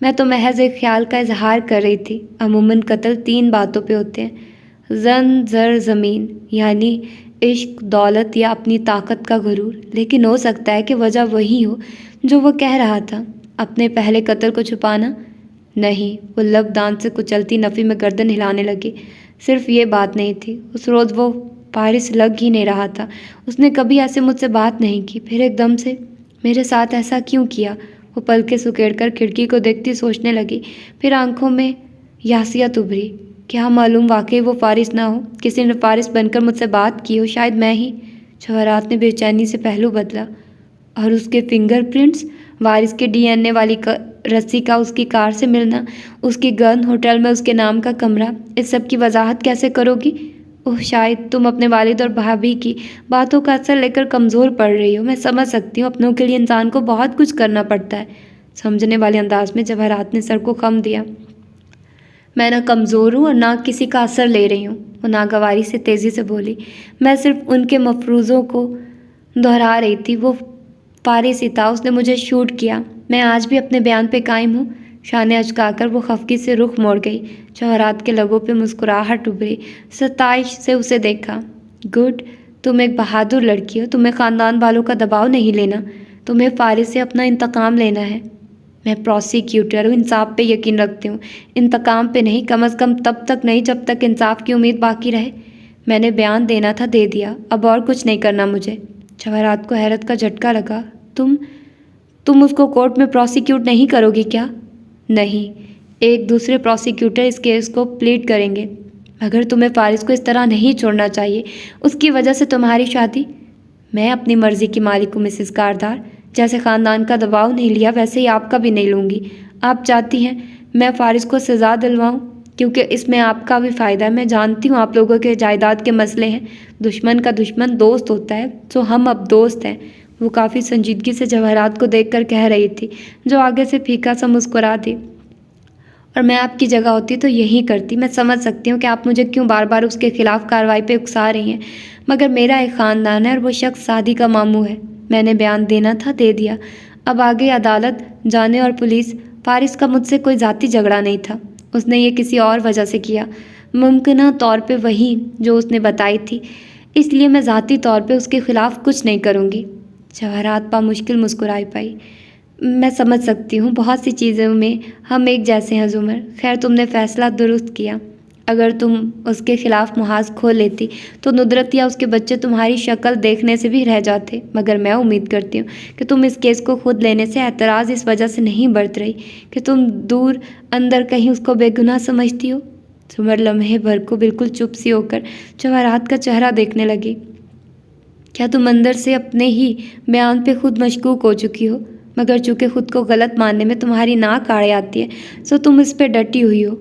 मैं तो महज एक ख्याल का इजहार कर रही थी। अमूमन कत्ल 3 बातों पे होते हैं, जन जर ज़मीन, यानी इश्क, दौलत या अपनी ताकत का गुरूर। लेकिन हो सकता है कि वजह वही हो जो वो कह रहा था, अपने पहले कत्ल को छुपाना। नहीं, वो लब दांत से कुचलती नफ़ी में गर्दन हिलाने लगी। सिर्फ ये बात नहीं थी, उस रोज़ वो फारिस लग ही नहीं रहा था। उसने कभी ऐसे मुझसे बात नहीं की, फिर एकदम से मेरे साथ ऐसा क्यों किया। वो पलकें सुकेड़कर खिड़की को देखती सोचने लगी, फिर आंखों में यासियत उभरी। क्या मालूम वाकई वो फारिस ना हो, किसी ने फारिस बनकर मुझसे बात की हो, शायद मैं ही। जवाहरात ने बेचैनी से पहलू बदला। और उसके फिंगरप्रिंट्स, वारिस के डीएनए वाली रस्सी का उसकी कार से मिलना, उसकी गन, होटल में उसके नाम का कमरा, इस सब की वजाहत कैसे करोगी। ओह, शायद तुम अपने वालिद और भाभी की बातों का असर लेकर कमज़ोर पड़ रही हो। मैं समझ सकती हूँ, अपनों के लिए इंसान को बहुत कुछ करना पड़ता है। समझने वाले अंदाज में जवाहरात ने सर को खम दिया। मैं ना कमज़ोर हूँ और ना किसी का असर ले रही हूँ, वो नागवारी से तेज़ी से बोली। मैं सिर्फ उनके मफरूज़ों को दोहरा रही थी। वो फारिस ही था, उसने मुझे शूट किया। मैं आज भी अपने बयान पे कायम हूँ। शाने अचकाकर वो खफकी से रुख मोड़ गई। जवाहरात के लबों पे मुस्कुराहट उभरी। सताइश से उसे देखा। गुड, तुम एक बहादुर लड़की हो, तुम्हें ख़ानदान वालों का दबाव नहीं लेना, तुम्हें फारिस से अपना इंतकाम लेना है। मैं प्रोसिक्यूटर हूँ, इंसाफ पे यकीन रखती हूँ, इंतकाम पे नहीं, कम अज़ कम तब तक नहीं जब तक इंसाफ की उम्मीद बाकी रहे। मैंने बयान देना था, दे दिया, अब और कुछ नहीं करना मुझे। जवाहरात को हैरत का झटका लगा। तुम उसको कोर्ट में प्रोसिक्यूट नहीं करोगी क्या। नहीं, एक दूसरे प्रोसिक्यूटर इस केस को प्लीड करेंगे। अगर तुम्हें फारिस को इस तरह नहीं छोड़ना चाहिए, उसकी वजह से तुम्हारी शादी। मैं अपनी मर्जी की मालिक हूँ मिसेस कारदार, जैसे ख़ानदान का दबाव नहीं लिया वैसे ही आपका भी नहीं लूँगी। आप चाहती हैं मैं फारिस को सज़ा दिलवाऊँ, क्योंकि इसमें आपका भी फ़ायदा है। मैं जानती हूँ आप लोगों के जायदाद के मसले हैं, दुश्मन का दुश्मन दोस्त होता है, तो हम अब दोस्त हैं। वो काफ़ी संजीदगी से जवाहरात को देखकर कह रही थी, जो आगे से फीका सा मुस्कुरा दी। और मैं आपकी जगह होती तो यही करती। मैं समझ सकती हूँ कि आप मुझे क्यों बार बार उसके खिलाफ़ कार्रवाई पे उकसा रही हैं, मगर मेरा एक ख़ानदान है और वो शख्स शादी का मामू है। मैंने बयान देना था, दे दिया, अब आगे अदालत जाने और पुलिस। फारिस का मुझसे कोई ज़ाती झगड़ा नहीं था, उसने ये किसी और वजह से किया, मुमकिन तौर पे वही जो उसने बताई थी, इसलिए मैं ज़ाती तौर पे उसके ख़िलाफ़ कुछ नहीं करूँगी। जवाहरात मुश्किल मुस्कुराई पाई। मैं समझ सकती हूँ, बहुत सी चीज़ों में हम एक जैसे हैं जुमर। खैर, तुमने फ़ैसला दुरुस्त किया। अगर तुम उसके ख़िलाफ़ मुहाज़ खोल लेती तो नुदरत या उसके बच्चे तुम्हारी शक्ल देखने से भी रह जाते। मगर मैं उम्मीद करती हूँ कि तुम इस केस को खुद लेने से एतराज़ इस वजह से नहीं बरत रही कि तुम दूर अंदर कहीं उसको बेगुनाह समझती हो। जुमर लम्हे भर को बिल्कुल चुप सी होकर जवाहरात का चेहरा देखने लगी। क्या तुम अंदर से अपने ही बयान पे खुद मशकूक हो चुकी हो, मगर चूँकि खुद को गलत मानने में तुम्हारी नाक आड़े आती है, सो तुम इस पे डटी हुई हो।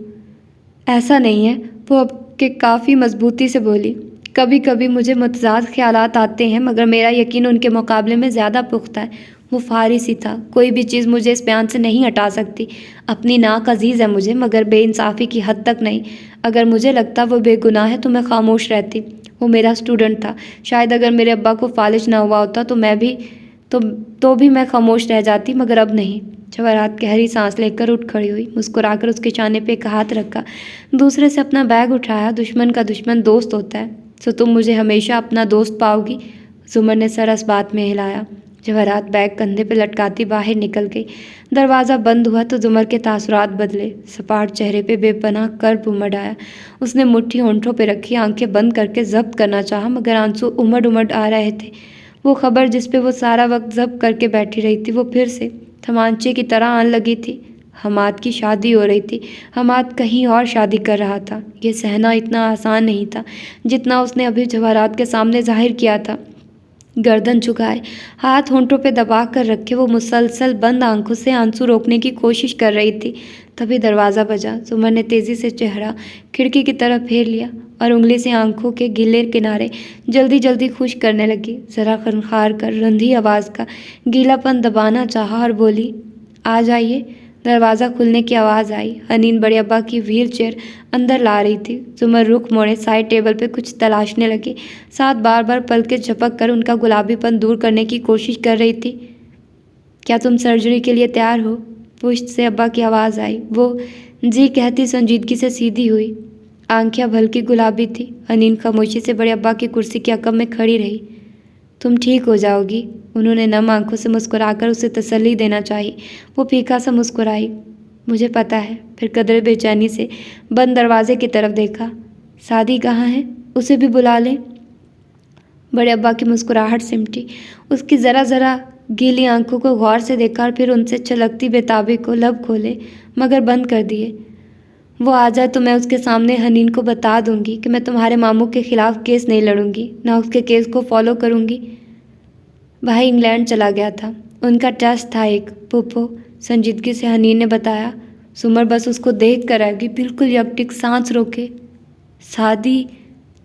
ऐसा नहीं है, वो अब के काफ़ी मजबूती से बोली। कभी कभी मुझे मुतज़ाद ख्यालात आते हैं, मगर मेरा यकीन उनके मुकाबले में ज़्यादा पुख्ता है। वो फारिस ही था, कोई भी चीज़ मुझे इस बयान से नहीं हटा सकती। अपनी नाक अजीज़ है मुझे, मगर बेइंसाफ़ी की हद तक नहीं। अगर मुझे लगता वो बेगुनाह है तो मैं खामोश रहती। वो मेरा स्टूडेंट था, शायद अगर मेरे अब्बा को फालिज ना हुआ होता तो मैं भी तो भी मैं खामोश रह जाती, मगर अब नहीं। जवाहरात गहरी सांस लेकर उठ खड़ी हुई, मुस्कुराकर उसके चाने पे एक हाथ रखा, दूसरे से अपना बैग उठाया। दुश्मन का दुश्मन दोस्त होता है, सो तुम मुझे हमेशा अपना दोस्त पाओगी। जुमर ने सर इस बात में हिलाया। जवाहरात बैग कंधे पे लटकाती बाहर निकल गई। दरवाज़ा बंद हुआ तो जुमर के तासुरात बदले। सपाट चेहरे पे बेपनाह कर्ब उमड़ आया। उसने मुट्ठी होंठों पे रखी, आंखें बंद करके जब्त करना चाहा, मगर आंसू उमड़ उमड़ आ रहे थे। वो खबर जिस पे वो सारा वक्त जब्त करके बैठी रही थी, वो फिर से तमांचे की तरह आने लगी थी। हमाद की शादी हो रही थी। हमाद कहीं और शादी कर रहा था। ये सहना इतना आसान नहीं था जितना उसने अभी जवाहरात के सामने जाहिर किया था। गर्दन झुकाए, हाथ होंठों पे दबा कर रखे, वो मुसलसल बंद आंखों से आंसू रोकने की कोशिश कर रही थी। तभी दरवाज़ा बजा। सुमन ने तेज़ी से चेहरा खिड़की की तरफ फेर लिया और उंगली से आंखों के गीले किनारे जल्दी जल्दी खुश करने लगी। ज़रा खनखार कर रंधी आवाज़ का गीलापन दबाना चाहा और बोली, आ जाइए। दरवाज़ा खुलने की आवाज़ आई। हनीन बड़े अब्बा की व्हील चेयर अंदर ला रही थी। सुमन रुख मोड़े साइड टेबल पे कुछ तलाशने लगी, साथ बार बार पलकें झपक कर उनका गुलाबीपन दूर करने की कोशिश कर रही थी। क्या तुम सर्जरी के लिए तैयार हो? पुश्त से अब्बा की आवाज़ आई। वो जी कहती संजीदगी से सीधी हुई। आंखें हल्की गुलाबी थी। हनीन खामोशी से बड़े अब्बा की कुर्सी के अकब में खड़ी रही। तुम ठीक हो जाओगी, उन्होंने नम आंखों से मुस्कुराकर उसे तसल्ली देना चाही। वो फीका सा मुस्कुराई। मुझे पता है। फिर कदरे बेचैनी से बंद दरवाजे की तरफ देखा। सादी कहाँ है? उसे भी बुला लें। बड़े अब्बा की मुस्कुराहट सिमटी। उसकी ज़रा ज़रा गीली आंखों को गौर से देखा और फिर उनसे छलकती बेताबी को लब खोले मगर बंद कर दिए। वो आ जाए तो मैं उसके सामने हनीन को बता दूंगी कि मैं तुम्हारे मामू के खिलाफ केस नहीं लड़ूंगी, ना उसके केस को फॉलो करूंगी। भाई इंग्लैंड चला गया था, उनका टेस्ट था एक। पुप्पो, संजीदगी से हनीन ने बताया। सुमर बस उसको देख कर आएगी, बिल्कुल यकटिक सांस रोके। सादी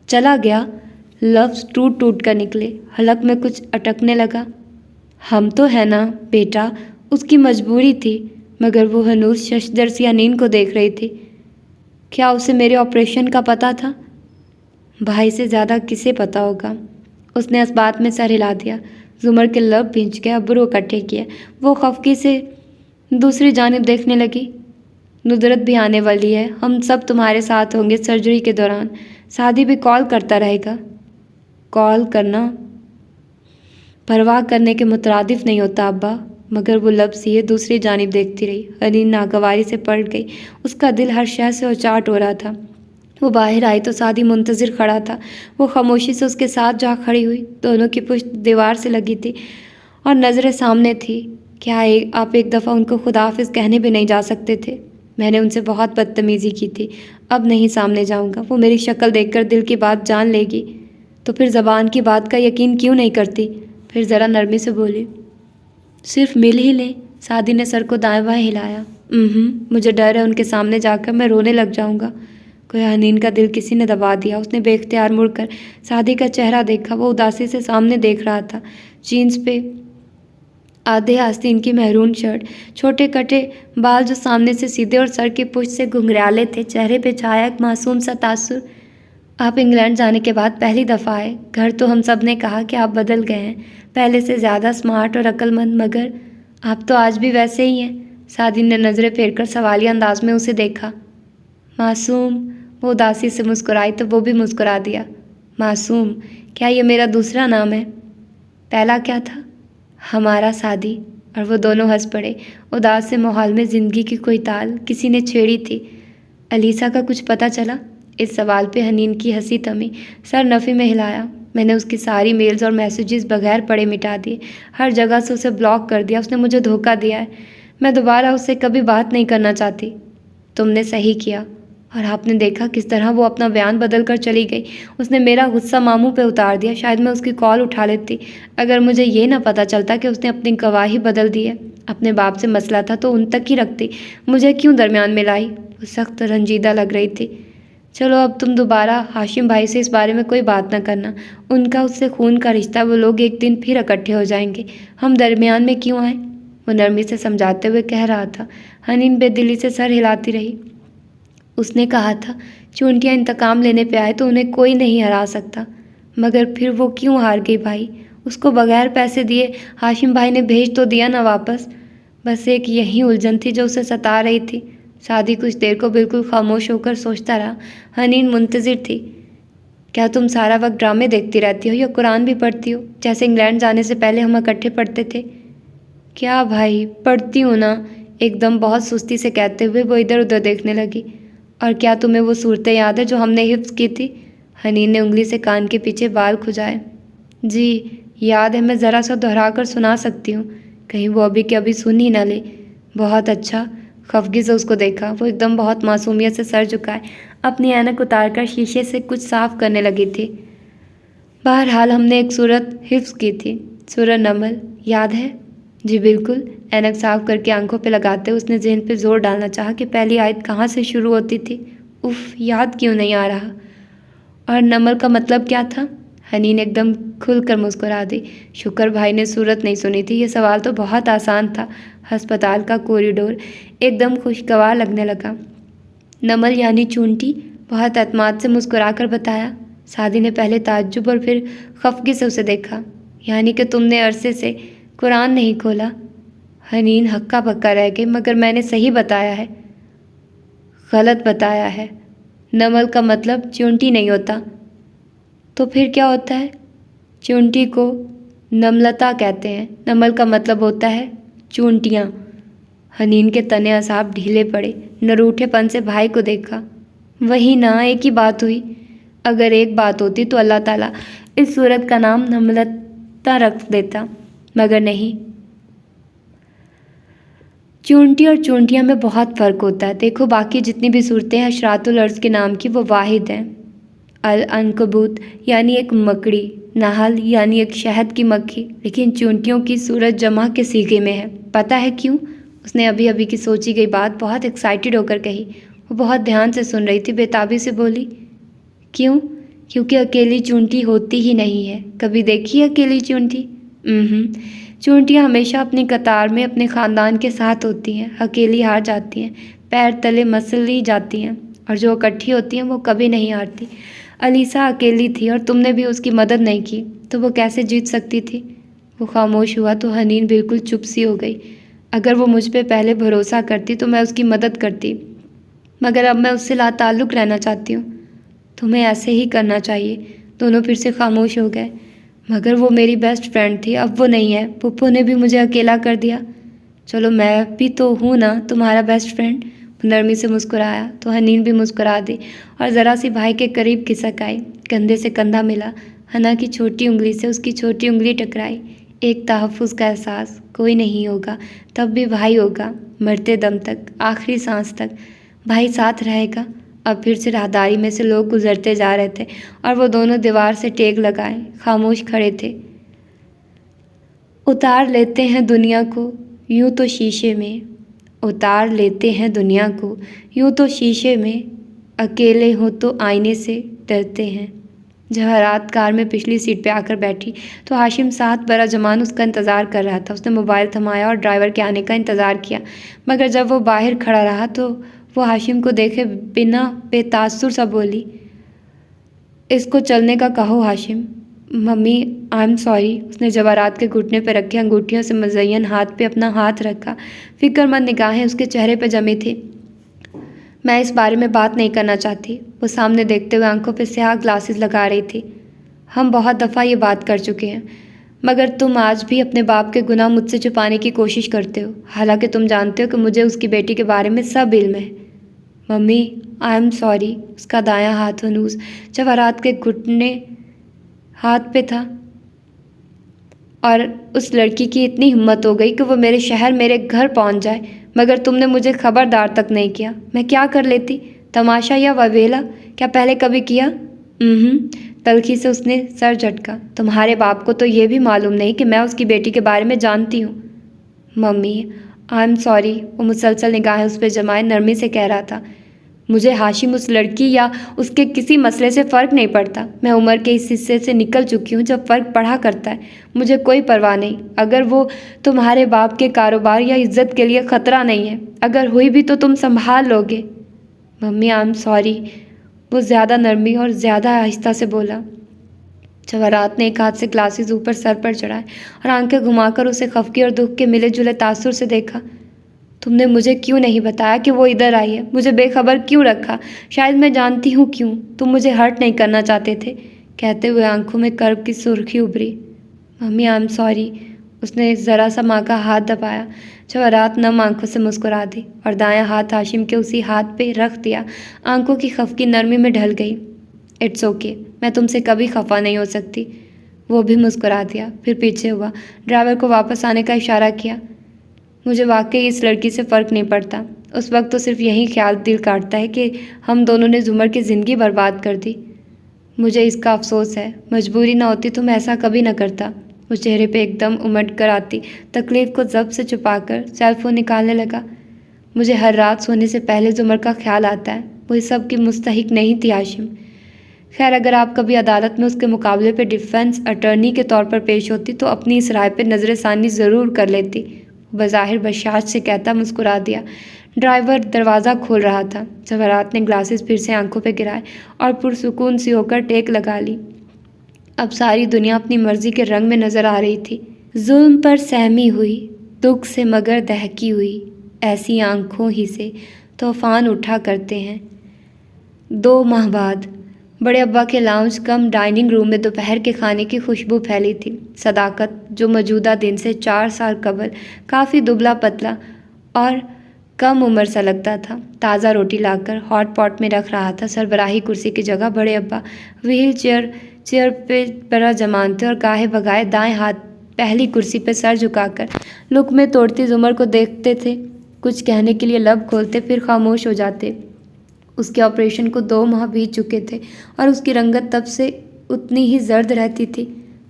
चला गया। लफ्ज़ टूट टूट कर निकले। हलक में कुछ अटकने लगा। हम तो है ना बेटा, उसकी मजबूरी थी। मगर वो हनूस शशदर सी हनीन को देख रही थी। क्या उसे मेरे ऑपरेशन का पता था? भाई से ज़्यादा किसे पता होगा। उसने इस बात में सर हिला दिया। जुमर के लब भींच गए, अब्रू इकट्ठे किए। वो खफकी से दूसरी जानिब देखने लगी। नुदरत भी आने वाली है, हम सब तुम्हारे साथ होंगे सर्जरी के दौरान। सादी भी कॉल करता रहेगा। कॉल करना परवाह करने के मुतरादिफ नहीं होता अब्बा। मगर वो लब सिए दूसरी जानिब देखती रही। हनीन नागवारी से पलट गई। उसका दिल हर शय से उचाट हो रहा था। वो बाहर आई तो सादी मुंतज़िर खड़ा था। वो खामोशी से उसके साथ जा खड़ी हुई। दोनों की पुश्त दीवार से लगी थी और नज़रें सामने थी। क्या आप एक दफ़ा उनको खुदाफिज कहने भी नहीं जा सकते थे? मैंने उनसे बहुत बदतमीज़ी की थी, अब नहीं सामने जाऊंगा। वो मेरी शक्ल देखकर दिल की बात जान लेगी। तो फिर ज़बान की बात का यकीन क्यों नहीं करती? फिर ज़रा नरमी से बोली, सिर्फ मिल ही लें। सादी ने सर को दाएं बाएं हिलाया। मुझे डर है उनके सामने जाकर मैं रोने लग जाऊंगा। कोई हनीन का दिल किसी ने दबा दिया। उसने बेख्तियार मुड़कर सादी का चेहरा देखा। वो उदासी से सामने देख रहा था। जीन्स पे आधे आस्तीन की महरून शर्ट, छोटे कटे बाल जो सामने से सीधे और सर की पुश्त से घुंघराले थे। चेहरे पे छाया एक मासूम सा तासुर। आप इंग्लैंड जाने के बाद पहली दफ़ा आए। घर तो हम सब ने कहा कि आप बदल गए हैं, पहले से ज़्यादा स्मार्ट और अक्लमंद, मगर आप तो आज भी वैसे ही हैं। सादी ने नज़रें फेरकर सवालिया अंदाज में उसे देखा। मासूम, वो उदासी से मुस्कुराई तो वो भी मुस्कुरा दिया। मासूम, क्या ये मेरा दूसरा नाम है? पहला क्या था? हमारा सादी। और वो दोनों हंस पड़े। उदास से माहौल में ज़िंदगी की कोई ताल किसी ने छेड़ी थी। अलीसा का कुछ पता चला? इस सवाल पे हनीन की हंसी थमी। सर नफ़ी में हिलाया। मैंने उसकी सारी मेल्स और मैसेजेस बगैर पढ़े मिटा दिए। हर जगह से उसे ब्लॉक कर दिया। उसने मुझे धोखा दिया है। मैं दोबारा उससे कभी बात नहीं करना चाहती। तुमने सही किया। और आपने देखा किस तरह वो अपना बयान बदल कर चली गई। उसने मेरा गुस्सा मामू पे उतार दिया। शायद मैं उसकी कॉल उठा लेती अगर मुझे ये ना पता चलता कि उसने अपनी गवाही बदल दी है। अपने बाप से मसला था तो उन तक ही रखती, मुझे क्यों दरमियान में लाई? वो सख्त रंजीदा लग रही थी। चलो अब तुम दोबारा हाशिम भाई से इस बारे में कोई बात ना करना। उनका उससे खून का रिश्ता, वो लोग एक दिन फिर इकट्ठे हो जाएंगे। हम दरमियान में क्यों आए? वो नरमी से समझाते हुए कह रहा था। हनीन बेदिली से सर हिलाती रही। उसने कहा था चूंटियाँ इंतकाम लेने पे आए तो उन्हें कोई नहीं हरा सकता। मगर फिर वो क्यों हार गई भाई? उसको बगैर पैसे दिए हाशिम भाई ने भेज तो दिया ना वापस। बस एक यही उलझन थी जो उसे सता रही थी। सादी कुछ देर को बिल्कुल खामोश होकर सोचता रहा। हनीन मुंतज़िर थी। क्या तुम सारा वक्त ड्रामे देखती रहती हो या कुरान भी पढ़ती हो, जैसे इंग्लैंड जाने से पहले हम इकट्ठे पढ़ते थे? क्या भाई, पढ़ती हूँ ना, एकदम बहुत सुस्ती से कहते हुए वो इधर उधर देखने लगी। और क्या तुम्हें वो सूरतें याद है जो हमने हिफ्ज़ की थी? हनीन ने उंगली से कान के पीछे बाल खुजाए। जी याद है, मैं ज़रा सा दोहरा कर सुना सकती हूँ। कहीं वो अभी के अभी सुन ही ना ले। बहुत अच्छा। खफगी से उसको देखा। वो एकदम बहुत मासूमियत से सर झुकाए अपनी ऐनक उतारकर शीशे से कुछ साफ करने लगी थी। बहरहाल हमने एक सूरत हिफ्ज की थी, सूरत नमल, याद है? जी बिल्कुल। ऐनक साफ करके आंखों पे लगाते उसने ज़हन पे जोर डालना चाहा कि पहली आयत कहाँ से शुरू होती थी। उफ, याद क्यों नहीं आ रहा। और नमल का मतलब क्या था? हनीन एकदम खुलकर मुस्कुरा दी। शुक्र भाई ने सूरत नहीं सुनी थी। ये सवाल तो बहुत आसान था। अस्पताल का कॉरिडोर एकदम खुशगवार लगने लगा। नमल यानी चूंटी, बहुत एतमाद से मुस्कुराकर बताया। सादी ने पहले ताज्जुब और फिर खफगी से उसे देखा। यानी कि तुमने अरसे से कुरान नहीं खोला? हनीन हक्का बक्का रह गई। मगर मैंने सही बताया है। गलत बताया है। नमल का मतलब चूंटी नहीं होता। तो फिर क्या होता है? चूंटी को नमलता कहते हैं। नमल का मतलब होता है चूंटियाँ। हनीन के तने असाब ढीले पड़े। नरूठेपन से भाई को देखा। वही ना, एक ही बात हुई। अगर एक बात होती तो अल्लाह ताला इस सूरत का नाम नमलता रख देता, मगर नहीं। चूंटी और चूंटियाँ में बहुत फ़र्क होता है। देखो, बाकी जितनी भी सूरतें हैं अशरातुल अर्ज़ के नाम की, वो वाहिद हैं। अल अनकबूत यानी एक मकड़ी, नहल यानी एक शहद की मक्खी, लेकिन चूंटियों की सूरत जमा के सीगे में है। पता है क्यों? उसने अभी अभी की सोची गई बात बहुत एक्साइटेड होकर कही। वो बहुत ध्यान से सुन रही थी, बेताबी से बोली। क्यों? क्योंकि अकेली चूंटी होती ही नहीं है। कभी देखी है अकेली चूंटी? चूंटियाँ हमेशा अपनी कतार में अपने ख़ानदान के साथ होती हैं। अकेली हार जाती हैं, पैर तले मसली जाती हैं, और जो इकट्ठी होती हैं वो कभी नहीं हारती। अलीसा अकेली थी और तुमने भी उसकी मदद नहीं की, तो वो कैसे जीत सकती थी? वो खामोश हुआ तो हनीन बिल्कुल चुप सी हो गई। अगर वो मुझ पे पहले भरोसा करती तो मैं उसकी मदद करती, मगर अब मैं उससे लाताल्लुक़ रहना चाहती हूँ। तुम्हें ऐसे ही करना चाहिए। दोनों फिर से खामोश हो गए। मगर वो मेरी बेस्ट फ्रेंड थी, अब वो नहीं है। पुप्पो ने भी मुझे अकेला कर दिया। चलो, मैं भी तो हूँ ना तुम्हारा बेस्ट फ्रेंड। नरमी से मुस्कुराया तो हनीन भी मुस्कुरा दी और ज़रा सी भाई के करीब खिसक आई। कंधे से कंधा मिला। हना की छोटी उंगली से उसकी छोटी उंगली टकराई। एक तहफ़्फ़ुज़ का एहसास। कोई नहीं होगा, तब भी भाई होगा। मरते दम तक, आखिरी सांस तक भाई साथ रहेगा। अब फिर से राहदारी में से लोग गुजरते जा रहे थे और वो दोनों दीवार से टेक लगाए खामोश खड़े थे। उतार लेते हैं दुनिया को यूं तो शीशे में, उतार लेते हैं दुनिया को यूं तो शीशे में, अकेले हो तो आईने से डरते हैं। जवाहरात कार में पिछली सीट पे आकर बैठी तो हाशिम साथ बड़ा जमान उसका इंतज़ार कर रहा था। उसने मोबाइल थमाया और ड्राइवर के आने का इंतज़ार किया, मगर जब वो बाहर खड़ा रहा तो वो हाशिम को देखे बिना बेतासुर सा बोली, इसको चलने का कहो Hashim. Mummy, I am sorry. उसने जवाहरात के घुटने पर रखे अंगूठियों से मज़य्यन हाथ पे अपना हाथ रखा। फ़िक्रमंद निगाहें उसके चेहरे पर जमी थी। मैं इस बारे में बात नहीं करना चाहती। वो सामने देखते हुए आंखों पे स्याह ग्लासेस लगा रही थी। हम बहुत दफ़ा ये बात कर चुके हैं, मगर तुम आज भी अपने बाप के गुनाह मुझसे छुपाने की कोशिश करते हो, हालांकि तुम जानते हो कि मुझे उसकी बेटी के बारे में सब इल्म है। Mummy, I am sorry. उसका दायां हाथ हनूज जवाहरात के घुटने हाथ पे था और उस लड़की की इतनी हिम्मत हो गई कि वो मेरे शहर, मेरे घर पहुंच जाए, मगर तुमने मुझे खबरदार तक नहीं किया। मैं क्या कर लेती? तमाशा या ववेला क्या पहले कभी किया? तल्खी से उसने सर झटका। तुम्हारे बाप को तो ये भी मालूम नहीं कि मैं उसकी बेटी के बारे में जानती हूँ। Mummy, I am sorry. वो मुसलसल निगाहें उस पर जमाए नरमी से कह रहा था। मुझे हाशिम उस लड़की या उसके किसी मसले से फ़र्क नहीं पड़ता। मैं उम्र के इस हिस्से से निकल चुकी हूँ जब फ़र्क पड़ा करता है। मुझे कोई परवाह नहीं अगर वो तुम्हारे बाप के कारोबार या इज्जत के लिए ख़तरा नहीं है। अगर हुई भी तो तुम संभाल लोगे। Mummy, I am sorry. वो ज़्यादा नरमी और ज़्यादा आहिस्ता से बोला। जवाहरात ने एक हाथ से ग्लासेस ऊपर सर पर चढ़ाए और आंखें घुमाकर उसे खफगी और दुख के मिले जुले तासुर से देखा। तुमने मुझे क्यों नहीं बताया कि वो इधर आई है? मुझे बेखबर क्यों रखा? शायद मैं जानती हूँ क्यों। तुम मुझे हर्ट नहीं करना चाहते थे। कहते हुए आंखों में कर्ब की सुर्खी उभरी। Mummy, I am sorry. उसने ज़रा सा माँ का हाथ दबाया। जवाहरात नम आंखों से मुस्कुरा दी और दायां हाथ हाशिम के उसी हाथ पे रख दिया। आंखों की खफकी नरमी में ढल गई। It's okay. मैं तुमसे कभी खफा नहीं हो सकती। वो भी मुस्कुरा दिया, फिर पीछे हुआ, ड्राइवर को वापस आने का इशारा किया। मुझे वाकई इस लड़की से फ़र्क नहीं पड़ता। उस वक्त तो सिर्फ यही ख्याल दिल काटता है कि हम दोनों ने ज़ुमर की ज़िंदगी बर्बाद कर दी। मुझे इसका अफसोस है। मजबूरी ना होती तो मैं ऐसा कभी ना करता। वो चेहरे पे एकदम उमड़ कर आती तकलीफ़ को ज़ब्त से छुपाकर सेल फ़ोन निकालने लगा। मुझे हर रात सोने से पहले ज़ुमर का ख्याल आता है। वो इस सब की मुस्तहिक नहीं थी हाशिम। खैर, अगर आप कभी अदालत में उसके मुकाबले पे डिफेंस अटर्नी के तौर पर पेश होती तो अपनी इस राय पे नज़रसानी ज़रूर कर लेती। बज़ाहिर बशाश से कहता मुस्कुरा दिया। ड्राइवर दरवाज़ा खोल रहा था। जवाहरात ने ग्लासेस फिर से आंखों पे गिराए और पुरसुकून सी होकर टेक लगा ली। अब सारी दुनिया अपनी मर्जी के रंग में नज़र आ रही थी। जुल्म पर सहमी हुई, दुख से मगर दहकी हुई, ऐसी आंखों ही से तूफान उठा करते हैं। 2 माह बाद बड़े अब्बा के लाउंज कम डाइनिंग रूम में दोपहर के खाने की खुशबू फैली थी। सदाकत, जो मौजूदा दिन से 4 साल कबल काफ़ी दुबला पतला और कम उम्र सा लगता था, ताज़ा रोटी लाकर हॉट पॉट में रख रहा था। सरबराही कुर्सी की जगह बड़े अब्बा व्हील चेयर पे बड़ा जमानते और गाहे बगाए दाएं हाथ पहली कुर्सी पे सर झुकाकर लुक़्मे तोड़ती ज़ुमर को देखते थे। कुछ कहने के लिए लब खोलते, फिर खामोश हो जाते। उसके ऑपरेशन को 2 माह बीत चुके थे और उसकी रंगत तब से उतनी ही जर्द रहती थी।